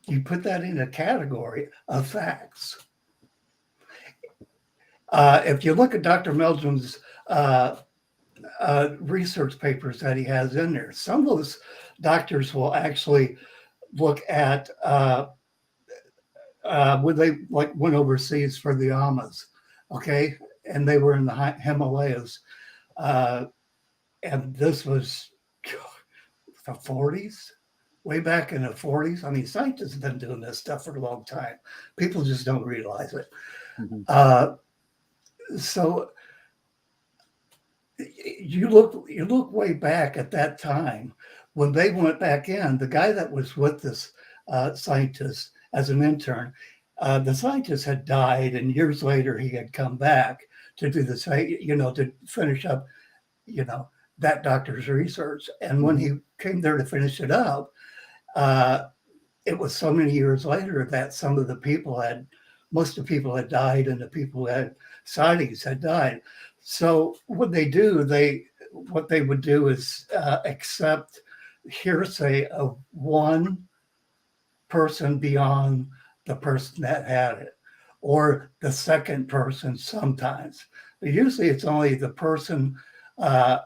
Speaker 3: you put that in a category of facts. If you look at Dr. Meldrum's research papers that he has in there, some of those doctors will actually look at when they like went overseas for the Amas, okay, and they were in the Himalayas, and this was the 40s, way back in the 40s. I mean, scientists have been doing this stuff for a long time. People just don't realize it.
Speaker 1: Mhm.
Speaker 3: So you look way back at that time when they went back in. The guy that was with this scientist as an intern, the scientist had died, and years later he had come back to do the same, to finish up, that doctor's research. And when he came there to finish it up, it was so many years later that most of the people had died, and the people who had sightings had died. So what they would do is accept hearsay of one person beyond the person that had it, or the second person sometimes. But usually it's only the person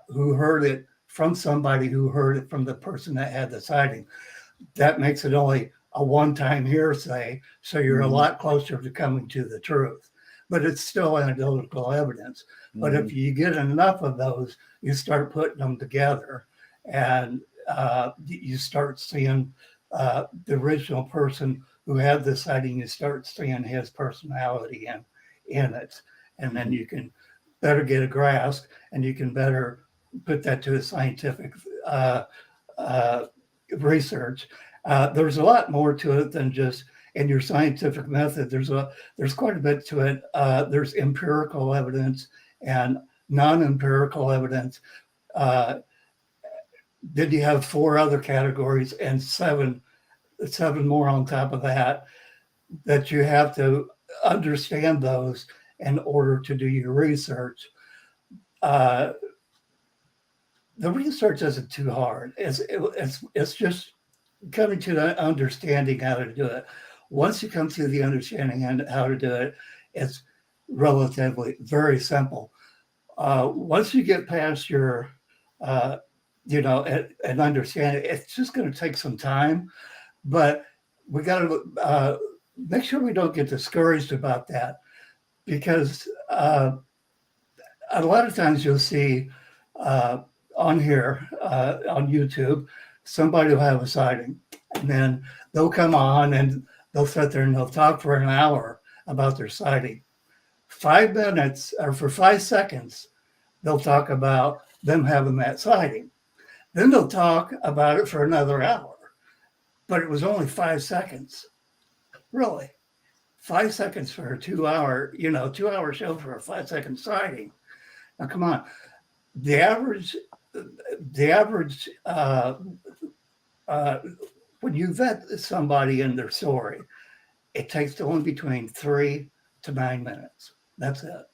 Speaker 3: who heard it from somebody who heard it from the person that had the sighting. That makes it only a one-time hearsay, so you're a lot closer to coming to the truth. But it's still anecdotal evidence. But if you get enough of those, you start putting them together, and you start seeing the original person who had the sighting. You start seeing his personality in it, and then you can better get a grasp, and you can better put that to a scientific research. There's a lot more to it than just in your scientific method. There's quite a bit to it. There's empirical evidence and non-empirical evidence. Then you have 4 other categories and seven more on top of that you have to understand those in order to do your research. The research isn't too hard. It's just coming to the understanding how to do it. Once you come to the understanding and how to do it, it's relatively very simple. Once you get past your, and understand it, it's just going to take some time, but we got to make sure we don't get discouraged about that, because a lot of times you'll see on here, on YouTube, somebody will have a sighting, and then they'll come on and they'll sit there and they'll talk for an hour about their sighting. 5 minutes, or for 5 seconds, they'll talk about them having that sighting. Then they'll talk about it for another hour, but it was only 5 seconds. Really, 5 seconds for a 2-hour, 2-hour show for a 5-second sighting. Now, come on, the average, when you vet somebody in their story, it takes only between 3 to 9 minutes. That's it,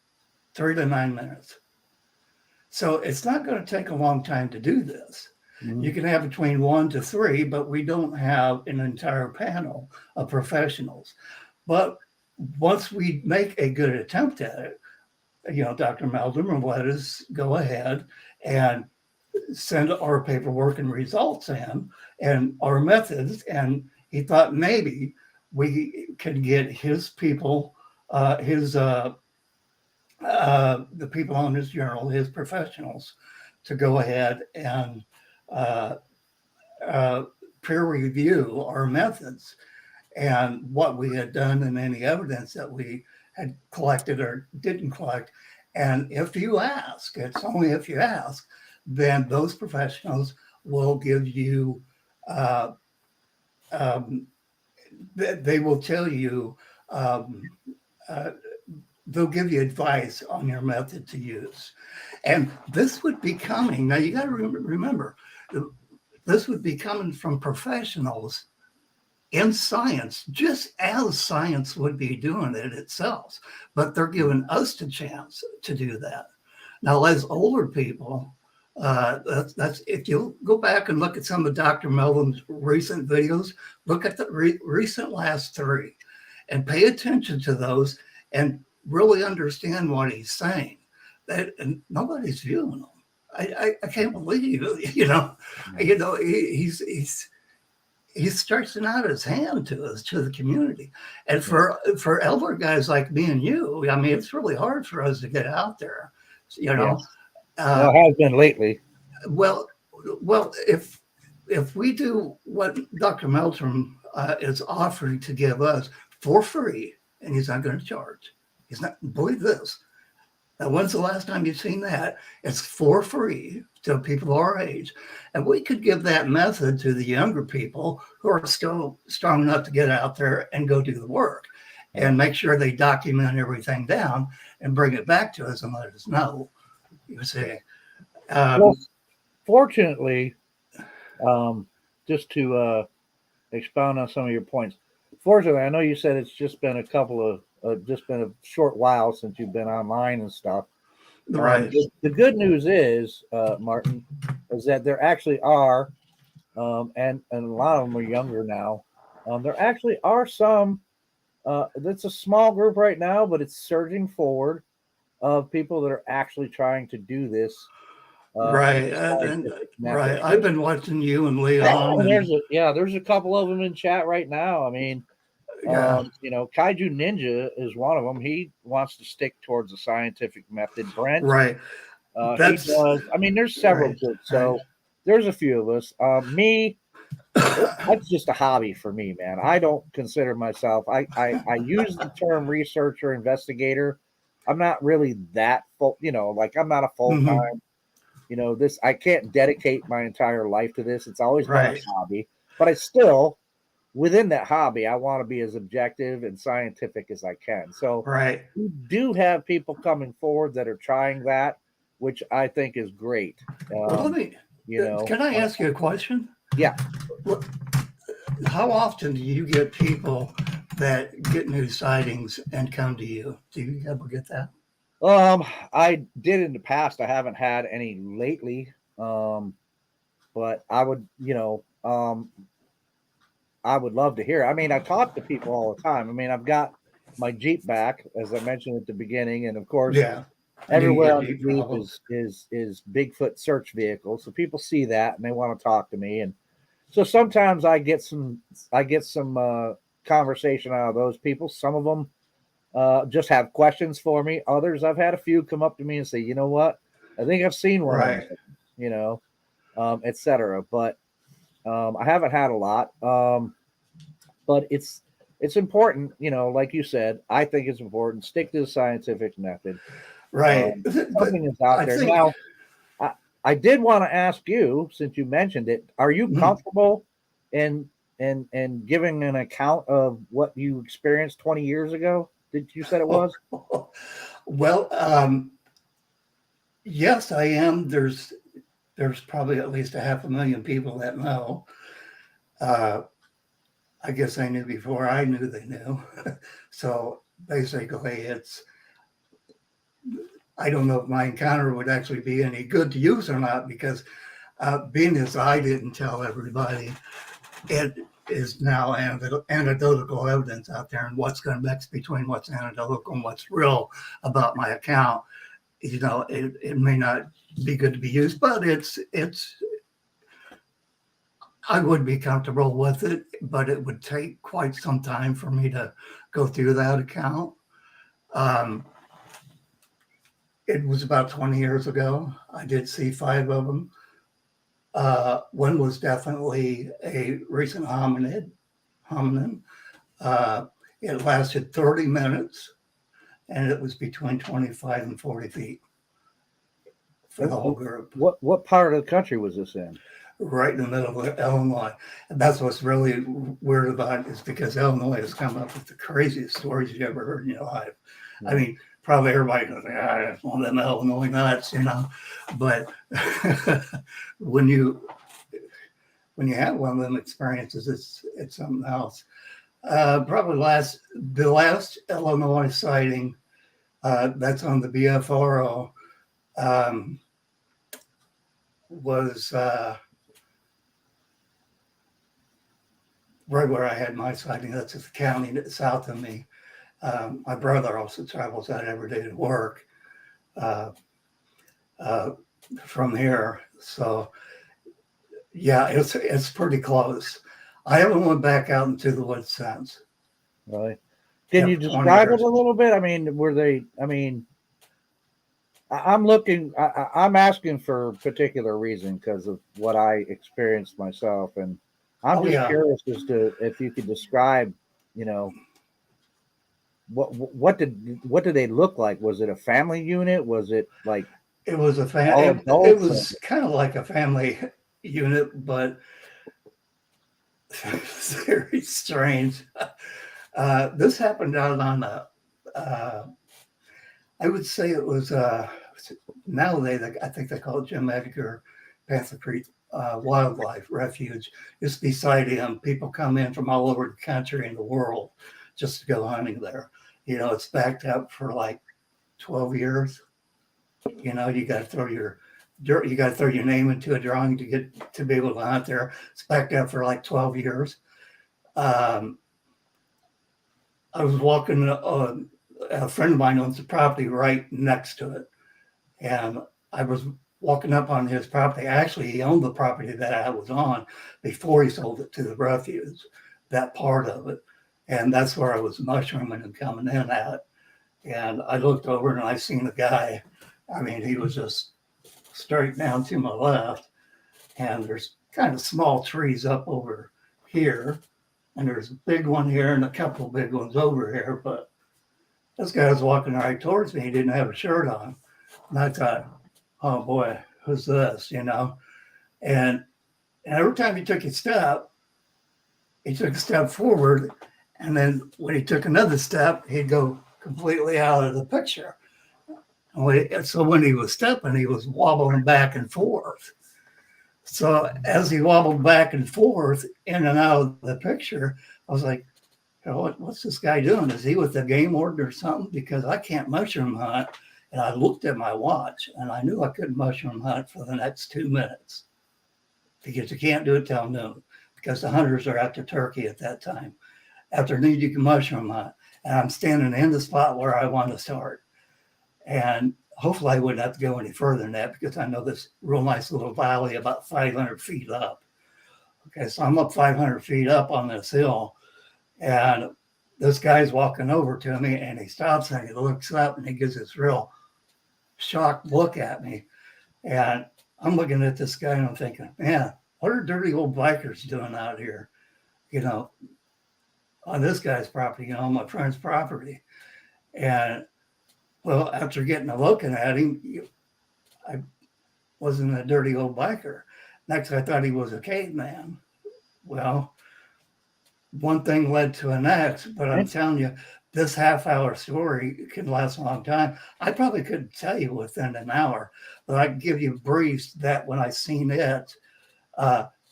Speaker 3: 3 to 9 minutes. So it's not going to take a long time to do this. You can have between 1 to 3, but we don't have an entire panel of professionals. But once we make a good attempt at it, Dr. Meldrum will let us go ahead and send our paperwork and results in and our methods. And he thought maybe we could get his people, the people on his journal, his professionals, to go ahead and peer review our methods and what we had done and any evidence that we had collected or didn't collect. And if you ask, it's only if you ask, then those professionals will give you, uh, um, they will tell you, um, uh, they'll give you advice on your method to use. And this would be coming, now you got to remember, this would be coming from professionals in science, just as science would be doing it itself. But they're giving us the chance to do that. Now, as older people, that's if you go back and look at some of Dr. Melvin's recent videos, look at the recent last three and pay attention to those and really understand what he's saying. That and nobody's viewing them. I can't believe he's stretching out his hand to us, to the community. And for elder guys like me and you, I mean, it's really hard for us to get out there,
Speaker 1: Yes. Well, it has been lately.
Speaker 3: Well, if we do what Dr. Meltram is offering to give us for free, and he's not going to charge, he's not, believe this. Now, when's the last time you've seen that? It's for free to people our age. And we could give that method to the younger people who are still strong enough to get out there and go do the work and make sure they document everything down and bring it back to us and let us know. You see.
Speaker 1: Well, fortunately, just to expound on some of your points, fortunately, I know you said it's just been just been a short while since you've been online and stuff.
Speaker 3: Right.
Speaker 1: The good news is, Martin, is that there actually are, and a lot of them are younger now. There actually are some. It's a small group right now, but it's surging forward of people that are actually trying to do this.
Speaker 3: Right. Right. I've been watching you and Leon.
Speaker 1: There's a couple of them in chat right now. I mean, Kaiju Ninja is one of them. He wants to stick towards the scientific method. Brent,
Speaker 3: right?
Speaker 1: He does. I mean, there's several groups. So there's a few of us. Me, that's just a hobby for me, man. I don't consider myself. I use the term researcher, investigator. I'm not really that full. Like I'm not a full time. This I can't dedicate my entire life to this. It's always been a hobby, but I still, within that hobby, I want to be as objective and scientific as I can. So we do have people coming forward that are trying that, which I think is great.
Speaker 3: Can I ask you a question?
Speaker 1: Yeah.
Speaker 3: How often do you get people that get new sightings and come to you? Do you ever get that?
Speaker 1: I did in the past. I haven't had any lately. But I would, I would love to hear. I mean, I talk to people all the time. I mean, I've got my Jeep back, as I mentioned at the beginning, and of course, everywhere on the Jeep is Bigfoot search vehicle. So people see that and they want to talk to me, and so sometimes I get some conversation out of those people. Some of them just have questions for me. Others, I've had a few come up to me and say, you know what, I think I've seen one, etc. But I haven't had a lot. But it's important, like you said, I think it's important. Stick to the scientific method.
Speaker 3: Right.
Speaker 1: Something is out there. Now, I did want to ask you, since you mentioned it, are you comfortable in giving an account of what you experienced 20 years ago? Did you said it was?
Speaker 3: Well, yes, I am. There's probably at least 500,000 people that know. I guess I knew before I knew they knew. So basically I don't know if my encounter would actually be any good to use or not, because being as I didn't tell everybody, it is now anecdotal evidence out there, and what's going to mix between what's anecdotal and what's real about my account. It may not be good to be used, but I would be comfortable with it, but it would take quite some time for me to go through that account. It was about 20 years ago. I did see 5 of them. One was definitely a recent hominin. It lasted 30 minutes. and it was between 25 and 40 feet for the whole group.
Speaker 1: What part of the country was this in?
Speaker 3: Right in the middle of Illinois. And that's what's really weird about it, is because Illinois has come up with the craziest stories you ever heard in your life. I mean, probably everybody goes, that's one of them Illinois nuts, you know. But when you have one of them experiences, it's something else. Probably the last Illinois sighting that's on the BFRO was right where I had my sighting. That's at the county south of me. My brother also travels out every day to work from here. So yeah, it's pretty close. I haven't went back out into the woods since.
Speaker 1: Really? Can you describe it a little bit? I mean, I'm asking for a particular reason because of what I experienced myself. And I'm just curious as to if you could describe, you know, what did they look like? Was it a family unit? Was it like
Speaker 3: it was a family? It was kind of like a family unit, but very strange. This happened out on I would say it was nowadays I think they call it Jim Edgar Panther Creek Wildlife Refuge. It's beside him. People come in from all over the country and the world just to go hunting there. You know, it's backed up for like 12 years. You know, you got to throw your name into a drawing to get to be able to hunt there. It's backed up for like 12 years. I was walking. A friend of mine owns the property right next to it, and I was walking up on his property. Actually, he owned the property that I was on before he sold it to the refuge, that part of it. And that's where I was mushrooming and coming in at. And I looked over and I seen a guy. I mean, he was just straight down to my left. And there's kind of small trees up over here. And there's a big one here and a couple of big ones over here. But this guy was walking right towards me. He didn't have a shirt on. And I thought, oh boy, who's this, you know? And every time he took a step forward. And then when he took another step, he'd go completely out of the picture. So when he was stepping, he was wobbling back and forth. So as he wobbled back and forth in and out of the picture, I was like, what's this guy doing? Is he with the game warden or something? Because I can't mushroom hunt. And I looked at my watch and I knew I couldn't mushroom hunt for the next 2 minutes because you can't do it till noon because the hunters are after turkey at that time. After noon, you can mushroom hunt. And I'm standing in the spot where I want to start. And hopefully I wouldn't have to go any further than that because I know this real nice little valley about 500 feet up. Okay, so I'm up 500 feet up on this hill. And this guy's walking over to me and he stops and he looks up and he gives this real shocked look at me. And I'm looking at this guy and I'm thinking, man, what are dirty old bikers doing out here? You know, on this guy's property, you know, my friend's property. And well, after getting a looking at him, I wasn't a dirty old biker. Next, I thought he was a caveman. Well, one thing led to the next, but I'm telling you, this half-hour story can last a long time. I probably couldn't tell you within an hour, but I can give you briefs that when I seen it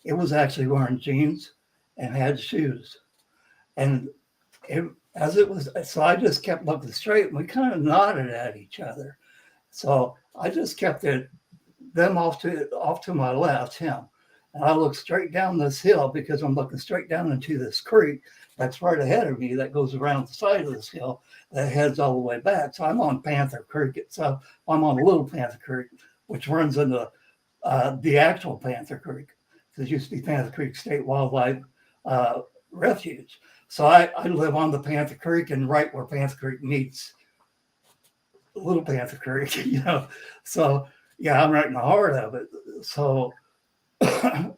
Speaker 3: was actually wearing jeans and had shoes. And so I just kept looking straight and we kind of nodded at each other. So I just kept them off to my left, him. And I looked straight down this hill because I'm looking straight down into this creek that's right ahead of me that goes around the side of this hill that heads all the way back. So I'm on Panther Creek itself. I'm on Little Panther Creek, which runs into the actual Panther Creek. It used to be Panther Creek State Wildlife Refuge. So I live on the Panther Creek and right where Panther Creek meets Little Panther Creek, you know. So yeah, I'm right in the heart of it. So I'm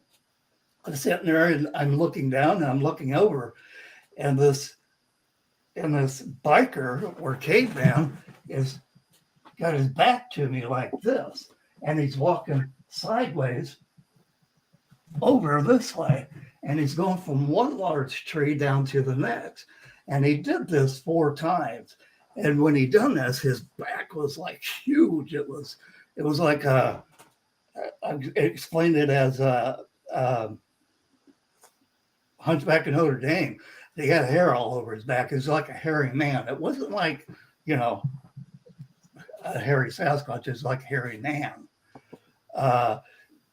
Speaker 3: sitting there and I'm looking down and I'm looking over, and this and this biker or caveman is got his back to me like this, and he's walking sideways over this way, and he's going from one large tree down to the next. And he did this 4 times. And when he done this, his back was like huge. It was like I explained it as a Hunchback of Notre Dame. He had hair all over his back. It was like a hairy man. It wasn't like, a hairy Sasquatch. It was like a hairy man,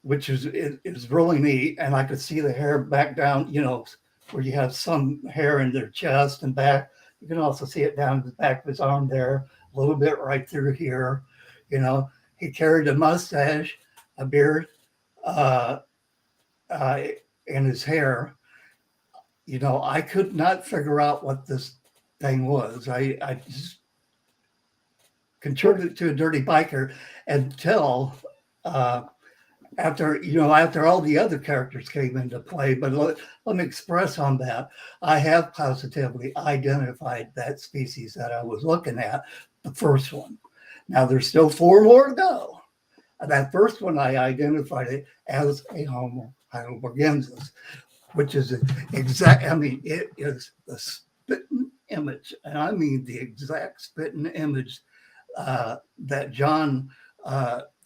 Speaker 3: which is really neat. And I could see the hair back down, where you have some hair in their chest and back. You can also see it down the back of his arm there, a little bit right through here. He carried a mustache, a beard, and his hair. I could not figure out what this thing was. I just contributed to a dirty biker until after all the other characters came into play. But let me express on that. I have positively identified that species that I was looking at, the first one. Now there's still 4 more to go. That first one, I identified it as a Homo heidelbergensis, which is it is the spitting image. And I mean the exact spitting image that John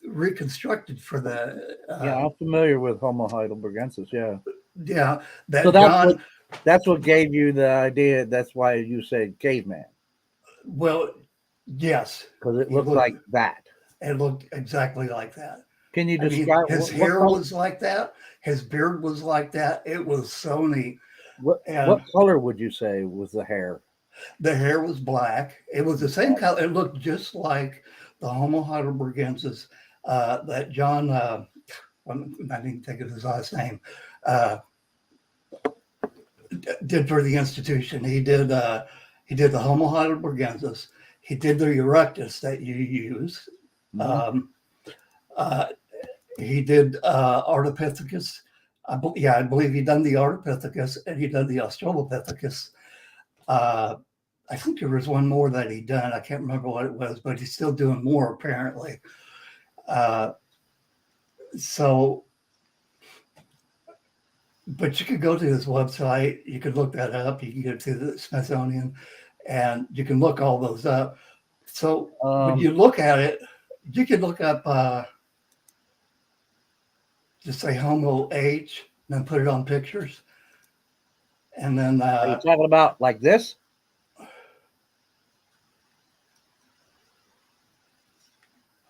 Speaker 3: reconstructed for the
Speaker 1: I'm familiar with Homo heidelbergensis.
Speaker 3: John.
Speaker 1: That's what gave you the idea. That's why you said caveman.
Speaker 3: Well, yes,
Speaker 1: because it looked like that.
Speaker 3: It looked exactly like that.
Speaker 1: Can you describe
Speaker 3: his hair was like that? His beard was like that. It was so neat.
Speaker 1: What color would you say was the hair?
Speaker 3: The hair was black. It was the same color. It looked just like the Homo heidelbergensis that John, I didn't think of his last name, did for the institution. He did the Homo heidelbergensis. He did the erectus that you use.
Speaker 1: Mm-hmm.
Speaker 3: He did Ardipithecus. I believe he done the Ardipithecus and he done the Australopithecus. I think there was one more that he done. I can't remember what it was, but he's still doing more apparently. But you could go to his website. You could look that up. You can go to the Smithsonian, and you can look all those up. So when you look at it, you could look up, just say Homo H, and then put it on pictures. And then
Speaker 1: are you talking about like this?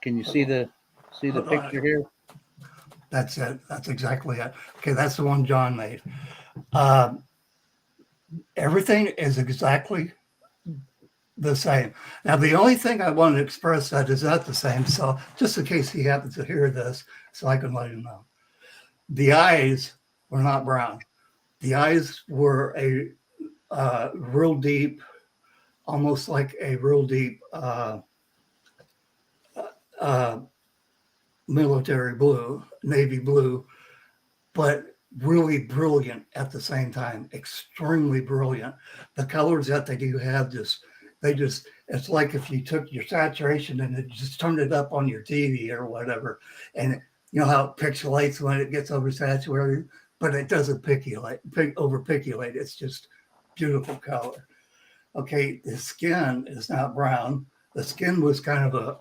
Speaker 1: Can you see the picture here?
Speaker 3: That's it. That's exactly it. Okay, that's the one John made. Everything is exactly the same. Now, the only thing I want to express that is not the same. So just in case he happens to hear this, so I can let him know. The eyes were not brown. The eyes were a real deep, almost like a real deep military blue, navy blue, but really brilliant at the same time, extremely brilliant. The colors that they do have it's like if you took your saturation and it just turned it up on your TV or whatever, and you know how it pixelates when it gets oversaturated, but it doesn't overpixelate. It's just beautiful color. Okay, the skin is not brown. The skin was kind of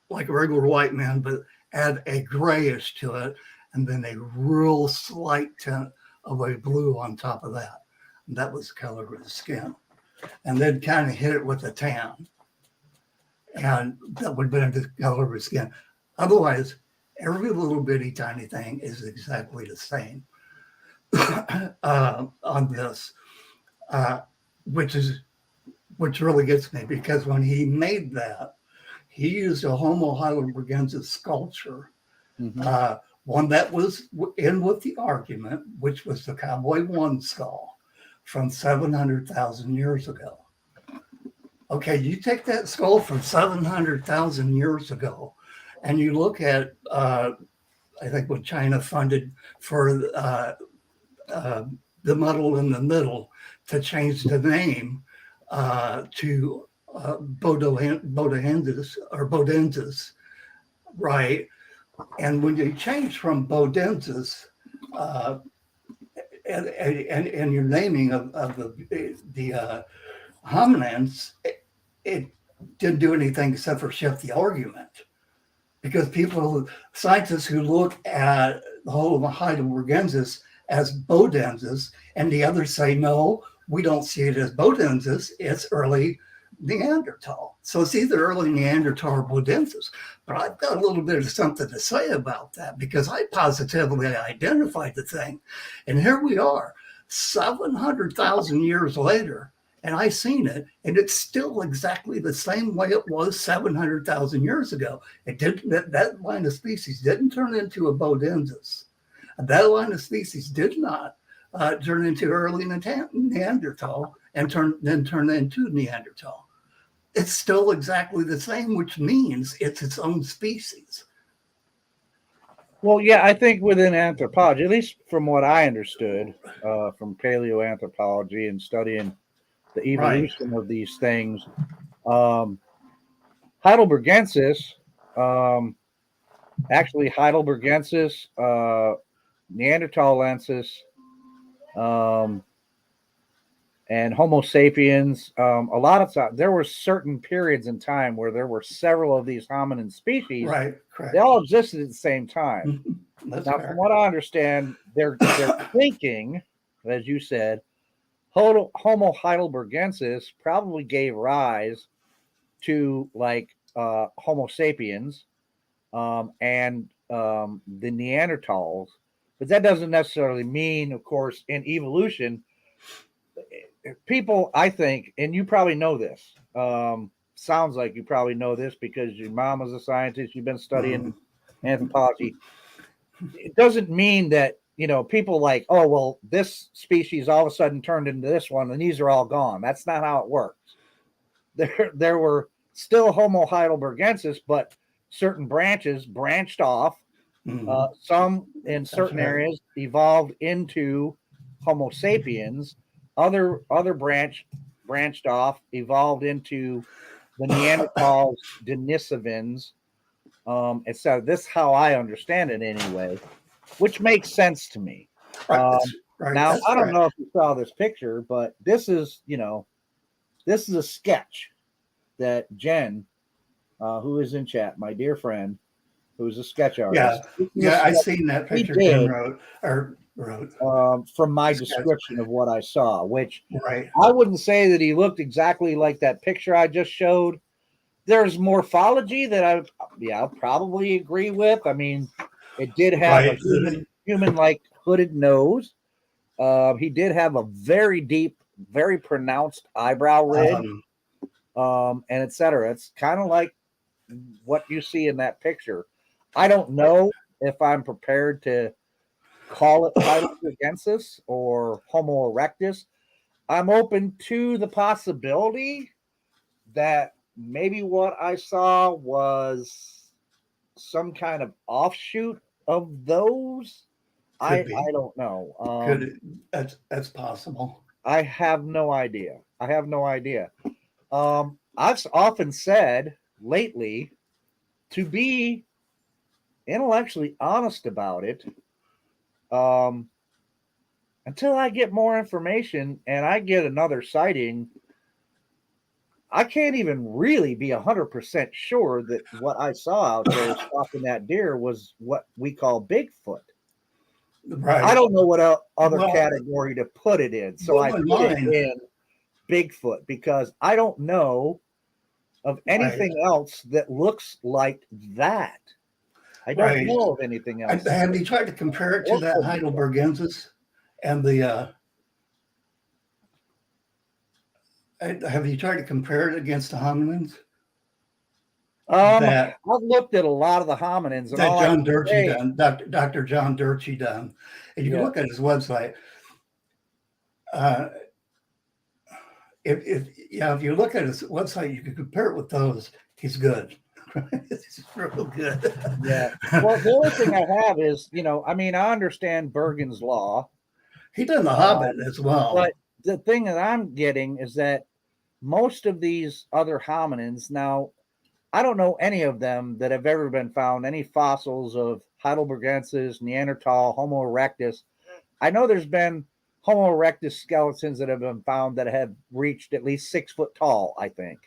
Speaker 3: like a regular white man, but add a grayish to it, and then a real slight tint of a blue on top of that. And that was the color of the skin. And then kind of hit it with a tan. And that would have been the color of his skin. Otherwise, every little bitty tiny thing is exactly the same on this, which really gets me, because when he made that, he used a Homo heidelbergensis sculpture, one that was in with the argument, which was the Cowboy One skull from 700,000 years ago. Okay, you take that skull from 700,000 years ago, and you look at, I think what China funded for the muddle in the middle to change the name to Bodensis, right? And when you change from Bodensis, uh, and your naming of the hominins, it didn't do anything except for shift the argument. Because scientists who look at the whole of Heidelbergensis as Bodensis, and the others say, no, we don't see it as Bodensis, it's early Neanderthal. So it's either early Neanderthal or Bodensis. But I've got a little bit of something to say about that because I positively identified the thing. And here we are, 700,000 years later, and I seen it, and it's still exactly the same way it was 700,000 years ago. It didn't. That line of species didn't turn into a Bodensis. That line of species did not turn into early Neanderthal and then turn into Neanderthal. It's still exactly the same, which means it's its own species.
Speaker 1: Well, yeah, I think within anthropology, at least from what I understood from paleoanthropology and studying the evolution of these things, Heidelbergensis, actually Heidelbergensis, Neanderthalensis, and Homo sapiens. A lot of time, there were certain periods in time where there were several of these hominin species.
Speaker 3: Right, correct.
Speaker 1: They all existed at the same time.
Speaker 3: That's
Speaker 1: now,
Speaker 3: fair.
Speaker 1: from what I understand, they're thinking, as you said, Homo heidelbergensis probably gave rise to like Homo sapiens and the Neanderthals, but that doesn't necessarily mean, of course, in evolution, people, I think, and you probably know this, sounds like you probably know this because your mom is a scientist, you've been studying anthropology. It doesn't mean that, people like, oh, well, this species all of a sudden turned into this one and these are all gone. That's not how it works. There were still Homo heidelbergensis, but certain branches branched off. Some in certain areas evolved into Homo sapiens. Other branched off, evolved into the Neanderthals, Denisovans, etc. This is how I understand it anyway, which makes sense to me. Now, I don't know if you saw this picture, but this is a sketch that Jen, who is in chat, my dear friend, who's a sketch artist.
Speaker 3: Yeah, I seen that picture Jen wrote.
Speaker 1: From my description of what I saw, which I wouldn't say that he looked exactly like that picture I just showed. There's morphology that I'll probably agree with. I mean, it did have a human-like hooded nose. He did have a very deep, very pronounced eyebrow ridge, and etc. It's kind of like what you see in that picture. I don't know if I'm prepared to call it Heidelbergensis or Homo erectus. I'm open to the possibility that maybe what I saw was some kind of offshoot of those. I don't know.
Speaker 3: That's possible.
Speaker 1: I have no idea. I've often said lately, to be intellectually honest about it, until I get more information and I get another sighting, I can't even really be 100% sure that what I saw out there stalking that deer was what we call Bigfoot.
Speaker 3: Right.
Speaker 1: I don't know what other category to put it in, so I put it in Bigfoot because I don't know of anything else that looks like that. I don't know of anything else.
Speaker 3: Have you tried to compare it to that Heidelbergensis and the? Have you tried to compare it against the hominins?
Speaker 1: I've looked at a lot of the hominins. And
Speaker 3: that John Durkee done, Dr. John Durkee done. And you can look at his website. If you look at his website, you can compare it with those. He's good. He's real good.
Speaker 1: Yeah. Well, the only thing I have is, I understand Bergen's law.
Speaker 3: He done The Hobbit as well.
Speaker 1: But the thing that I'm getting is that most of these other hominins, now, I don't know any of them that have ever been found, any fossils of Heidelbergensis, Neanderthal, Homo erectus. I know there's been Homo erectus skeletons that have been found that have reached at least 6 foot tall, I think.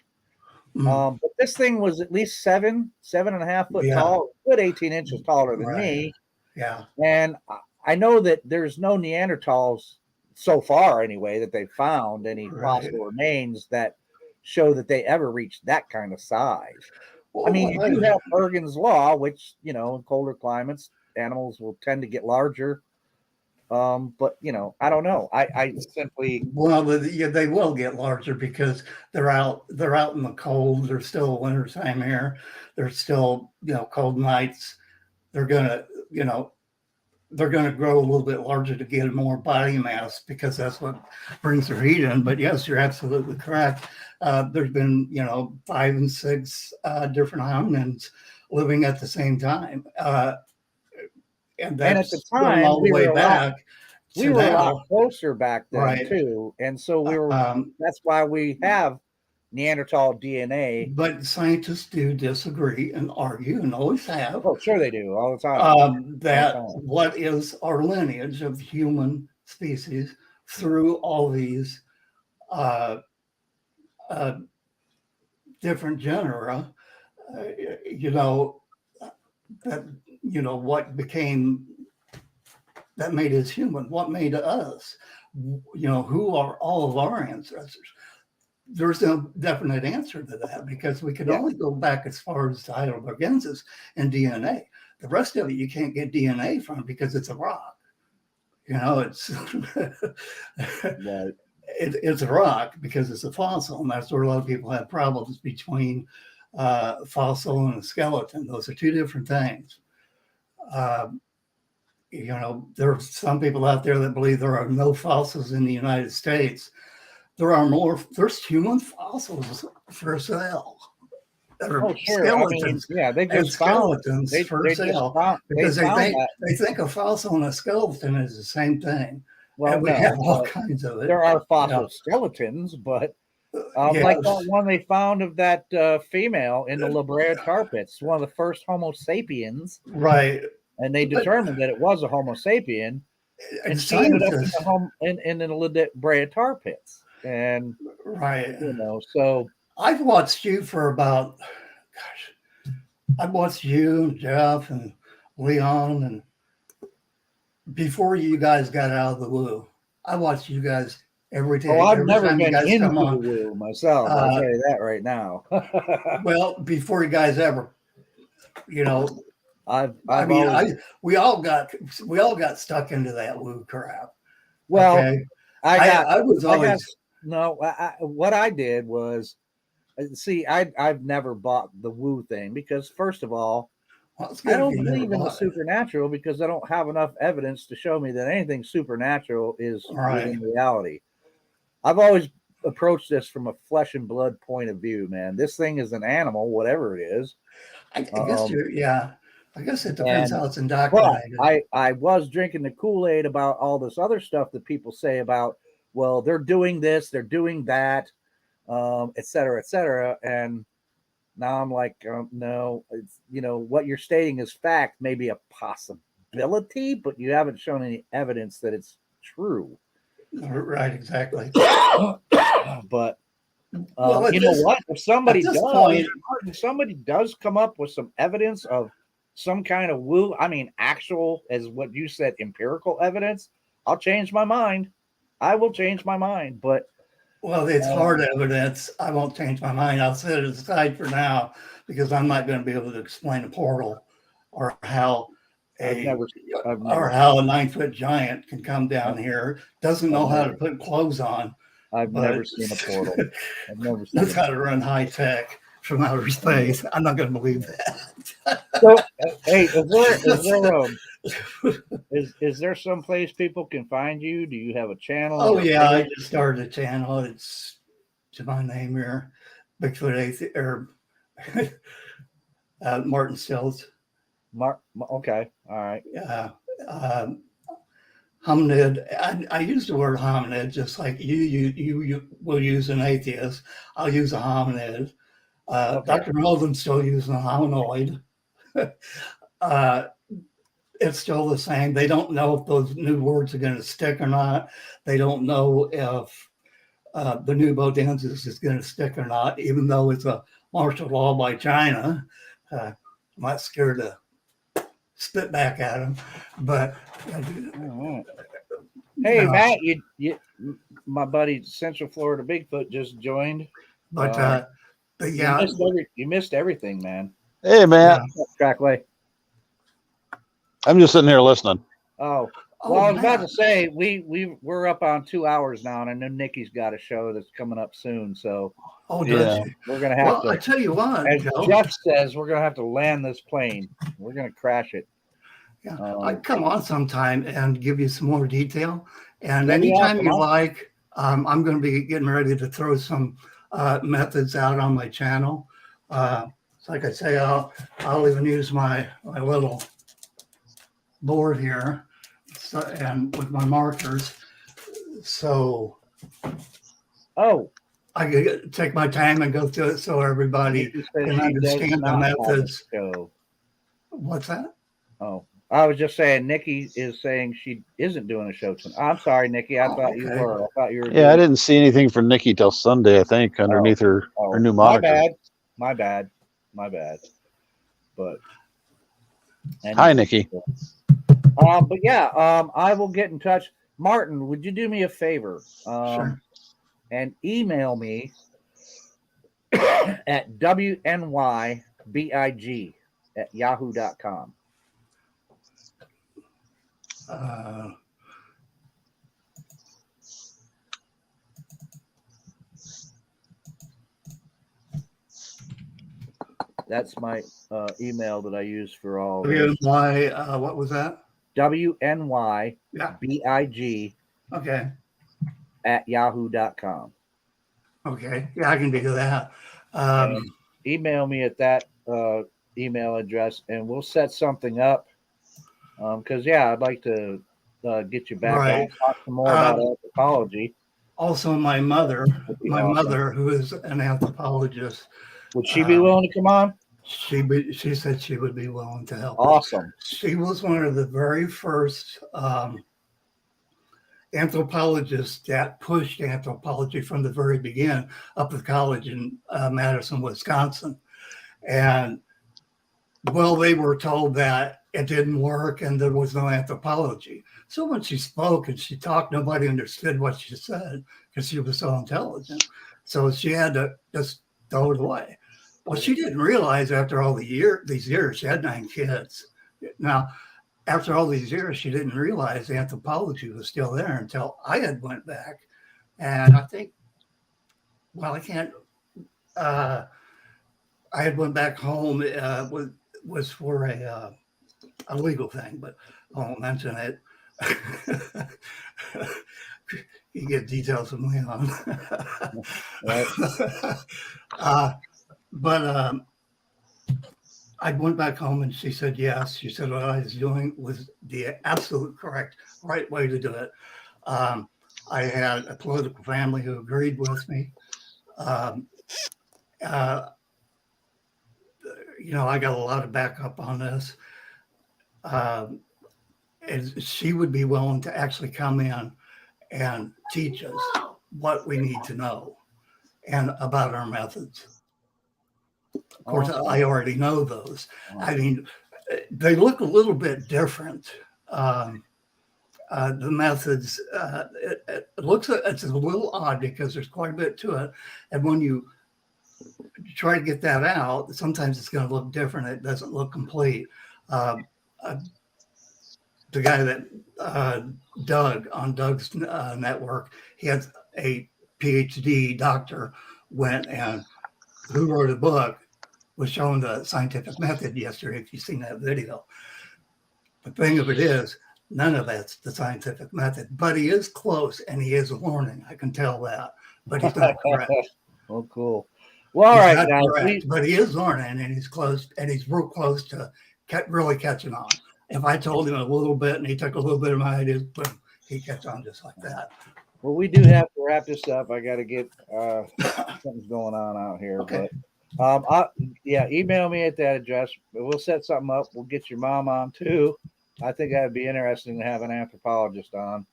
Speaker 1: But this thing was at least 7.5 foot
Speaker 3: Yeah.
Speaker 1: tall, good 18 inches taller than
Speaker 3: Right.
Speaker 1: me.
Speaker 3: Yeah.
Speaker 1: And I know that there's no Neanderthals so far, anyway, that they've found any
Speaker 3: Right.
Speaker 1: fossil remains that show that they ever reached that kind of size. I mean,
Speaker 3: Well,
Speaker 1: you do have Bergen's law, which, in colder climates, animals will tend to get larger. But I don't know. I simply
Speaker 3: well, they will get larger because they're out in the cold. There's still wintertime here. There's still, cold nights. They're gonna, they're gonna grow a little bit larger to get more body mass because that's what brings their heat in. But yes, you're absolutely correct. There's been, 5 and 6 different hominins living at the same time. And
Speaker 1: at
Speaker 3: that's
Speaker 1: the
Speaker 3: going
Speaker 1: time
Speaker 3: all the way back.
Speaker 1: we were a lot closer back then,
Speaker 3: Right.
Speaker 1: too, and so we were. That's why we have Neanderthal DNA.
Speaker 3: But scientists do disagree and argue, and always have.
Speaker 1: Oh, sure they do, all the time.
Speaker 3: That what is our lineage of human species through all these different genera. What became that made us human, what made us, who are all of our ancestors. There's no definite answer to that because we can only go back as far as Heidelbergensis and DNA. The rest of it you can't get DNA from because it's a rock. It's
Speaker 1: Right.
Speaker 3: it's a rock because it's a fossil, and that's where a lot of people have problems between fossil and a skeleton. Those are two different things. There are some people out there that believe there are no fossils in the United States. There's human fossils for sale.
Speaker 1: Oh, sure.
Speaker 3: Skeletons.
Speaker 1: They just found
Speaker 3: skeletons for sale because they think a fossil and a skeleton is the same thing.
Speaker 1: Well,
Speaker 3: and we have all kinds of it.
Speaker 1: There are fossil skeletons, but like that one they found of that female in the La Brea tar pits, one of the first Homo sapiens.
Speaker 3: Right.
Speaker 1: And they determined that it was a Homo sapien, and she ended up in the La Brea tar pits. And
Speaker 3: right,
Speaker 1: so
Speaker 3: I've watched you for about, I've watched you and Jeff and Leon, and before you guys got out of the woo, I watched you guys every day.
Speaker 1: Oh, I've
Speaker 3: every
Speaker 1: never
Speaker 3: time
Speaker 1: been
Speaker 3: you guys
Speaker 1: into
Speaker 3: come on.
Speaker 1: the woo myself. I'll tell you that right now.
Speaker 3: Well, before you guys ever,
Speaker 1: we
Speaker 3: all got stuck into that woo crap.
Speaker 1: Well,
Speaker 3: okay? I was always.
Speaker 1: What I did was, see, I've never bought the woo thing because, first of all, I don't believe in the supernatural because I don't have enough evidence to show me that anything supernatural is within reality. I've always approached this from a flesh and blood point of view, man. This thing is an animal, whatever it is.
Speaker 3: I guess it depends how it's indoctrinated.
Speaker 1: I was drinking the Kool-Aid about all this other stuff that people say about, well, they're doing this, they're doing that, et cetera, and now I'm like, no, it's, what you're stating is fact, maybe a possibility, but you haven't shown any evidence that it's true.
Speaker 3: Right, exactly.
Speaker 1: But what? If somebody does come up with some evidence of some kind of woo, actual, as what you said, empirical evidence, I'll change my mind. I will change my mind, but
Speaker 3: it's hard evidence. I won't change my mind. I'll set it aside for now because I'm not going to be able to explain a portal or how a 9-foot giant can come down here. Doesn't know how to put clothes on.
Speaker 1: I've never seen a portal. I've never seen.
Speaker 3: Knows how to run high tech from outer space. I'm not going to believe that.
Speaker 1: So, hey, is there some place people can find you? Do you have a channel?
Speaker 3: Oh yeah, I just started a channel. It's to my name here, Bigfoot Atheist or Martin Stills.
Speaker 1: Okay, all right.
Speaker 3: hominid. I use the word hominid just like you will use an atheist. I'll use a hominid.
Speaker 1: Okay.
Speaker 3: Dr. Melvin's still using a hominoid. It's still the same. They don't know if those new words are going to stick or not. They don't know if the new bodensis is going to stick or not, even though it's a martial law by China. I'm not scared to spit back at them, but
Speaker 1: All right. Hey, Matt, you, my buddy Central Florida Bigfoot just joined.
Speaker 3: but yeah,
Speaker 1: you missed everything, man.
Speaker 2: Hey, Matt.
Speaker 1: Tracklay.
Speaker 2: I'm just sitting here listening.
Speaker 1: Oh, well, I was about to say we're up on 2 hours now, and I know Nikki's got a show that's coming up soon, so
Speaker 3: does she?
Speaker 1: we're gonna have to.
Speaker 3: I tell you what,
Speaker 1: As
Speaker 3: Joe,
Speaker 1: Jeff says, we're gonna have to land this plane. We're gonna crash it.
Speaker 3: Yeah, I'd come on sometime and give you some more detail. And
Speaker 1: Yeah,
Speaker 3: anytime you
Speaker 1: come on.
Speaker 3: like, I'm going to be getting ready to throw some methods out on my channel. So like I say, I'll even use my little board here, and with my markers. So
Speaker 1: Oh,
Speaker 3: I could take my time and go through it so everybody
Speaker 1: Nikki says
Speaker 3: can
Speaker 1: she
Speaker 3: understand
Speaker 1: does
Speaker 3: the
Speaker 1: not have a
Speaker 3: methods.
Speaker 1: show.
Speaker 3: What's that?
Speaker 1: Oh, I was just saying, Nikki is saying she isn't doing a show tonight. I'm sorry, Nikki. I thought you
Speaker 3: okay.
Speaker 1: were. I thought you were.
Speaker 2: Yeah, I didn't see anything from Nikki till Sunday, I think, underneath her new moniker.
Speaker 1: My bad. But
Speaker 2: Hi, Nikki.
Speaker 1: But yeah, I will get in touch. Martin, would you do me a favor?
Speaker 3: Sure.
Speaker 1: And email me at wnybig@yahoo.com. That's my email that I use for all.
Speaker 3: WNY, what was that?
Speaker 1: WNYBIG
Speaker 3: Okay.
Speaker 1: @yahoo.com.
Speaker 3: Okay. Yeah, I can do that.
Speaker 1: Email me at that email address, and we'll set something up. Because I'd like to get you back
Speaker 3: Right.
Speaker 1: and talk some more about anthropology.
Speaker 3: Also, my mother, who is an anthropologist,
Speaker 1: would she be willing to come on?
Speaker 3: She said she would be willing to help.
Speaker 1: Awesome.
Speaker 3: She was one of the very first anthropologists that pushed anthropology from the very beginning up at college in Madison, Wisconsin. And well, they were told that it didn't work and there was no anthropology. So when she spoke and she talked, nobody understood what she said because she was so intelligent. So she had to just throw it away. Well, she didn't realize after all these years, she had 9 kids. Now, after all these years, she didn't realize anthropology was still there until I had went back. And I think, well, I can't, I had went back home, was for a legal thing, but I won't mention it. You get details from Leon. But I went back home and she said yes. She said what I was doing was the absolute right way to do it. I had a political family who agreed with me. I got a lot of backup on this. And she would be willing to actually come in and teach us what we need to know and about our methods. Of course, I already know those. I mean, they look a little bit different. The methods, it's a little odd because there's quite a bit to it. And when you try to get that out, sometimes it's going to look different. It doesn't look complete. The guy that Doug on Doug's network, he has a PhD doctor who wrote a book, was showing the scientific method yesterday, if you've seen that video. The thing of it is, none of that's the scientific method, but he is close and he is learning. I can tell that, but he's not correct.
Speaker 1: Oh, cool. Well, all right, guys.
Speaker 3: But he is learning and he's close, and he's real close to really catching on. If I told him a little bit and he took a little bit of my ideas, but he gets on just like that.
Speaker 1: Well, we do have to wrap this up. I got to get something's going on out here.
Speaker 3: Okay.
Speaker 1: But email me at that address. We'll set something up. We'll get your mom on too. I think that'd be interesting to have an anthropologist on.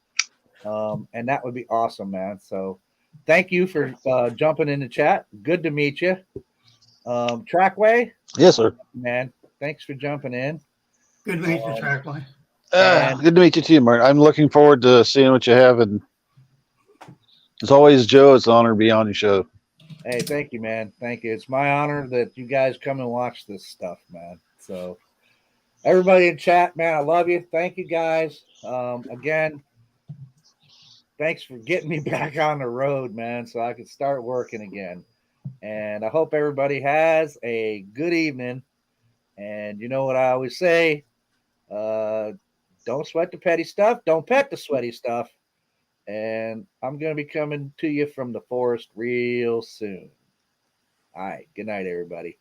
Speaker 1: And that would be awesome, man. So thank you for jumping in the chat. Good to meet you. Trackway,
Speaker 2: Yes, sir.
Speaker 1: man. Thanks for jumping in.
Speaker 3: Good to meet you, Trackway.
Speaker 2: Good to meet you too, Mark. I'm looking forward to seeing what you have. And as always, Joe, it's an honor to be on your show.
Speaker 1: Hey, thank you, man. Thank you. It's my honor that you guys come and watch this stuff, man. So everybody in chat, man, I love you. Thank you, guys. Again, thanks for getting me back on the road, man, so I can start working again. And I hope everybody has a good evening. And you know what I always say, don't sweat the petty stuff. Don't pet the sweaty stuff. And I'm going to be coming to you from the forest real soon. All right. Good night, everybody.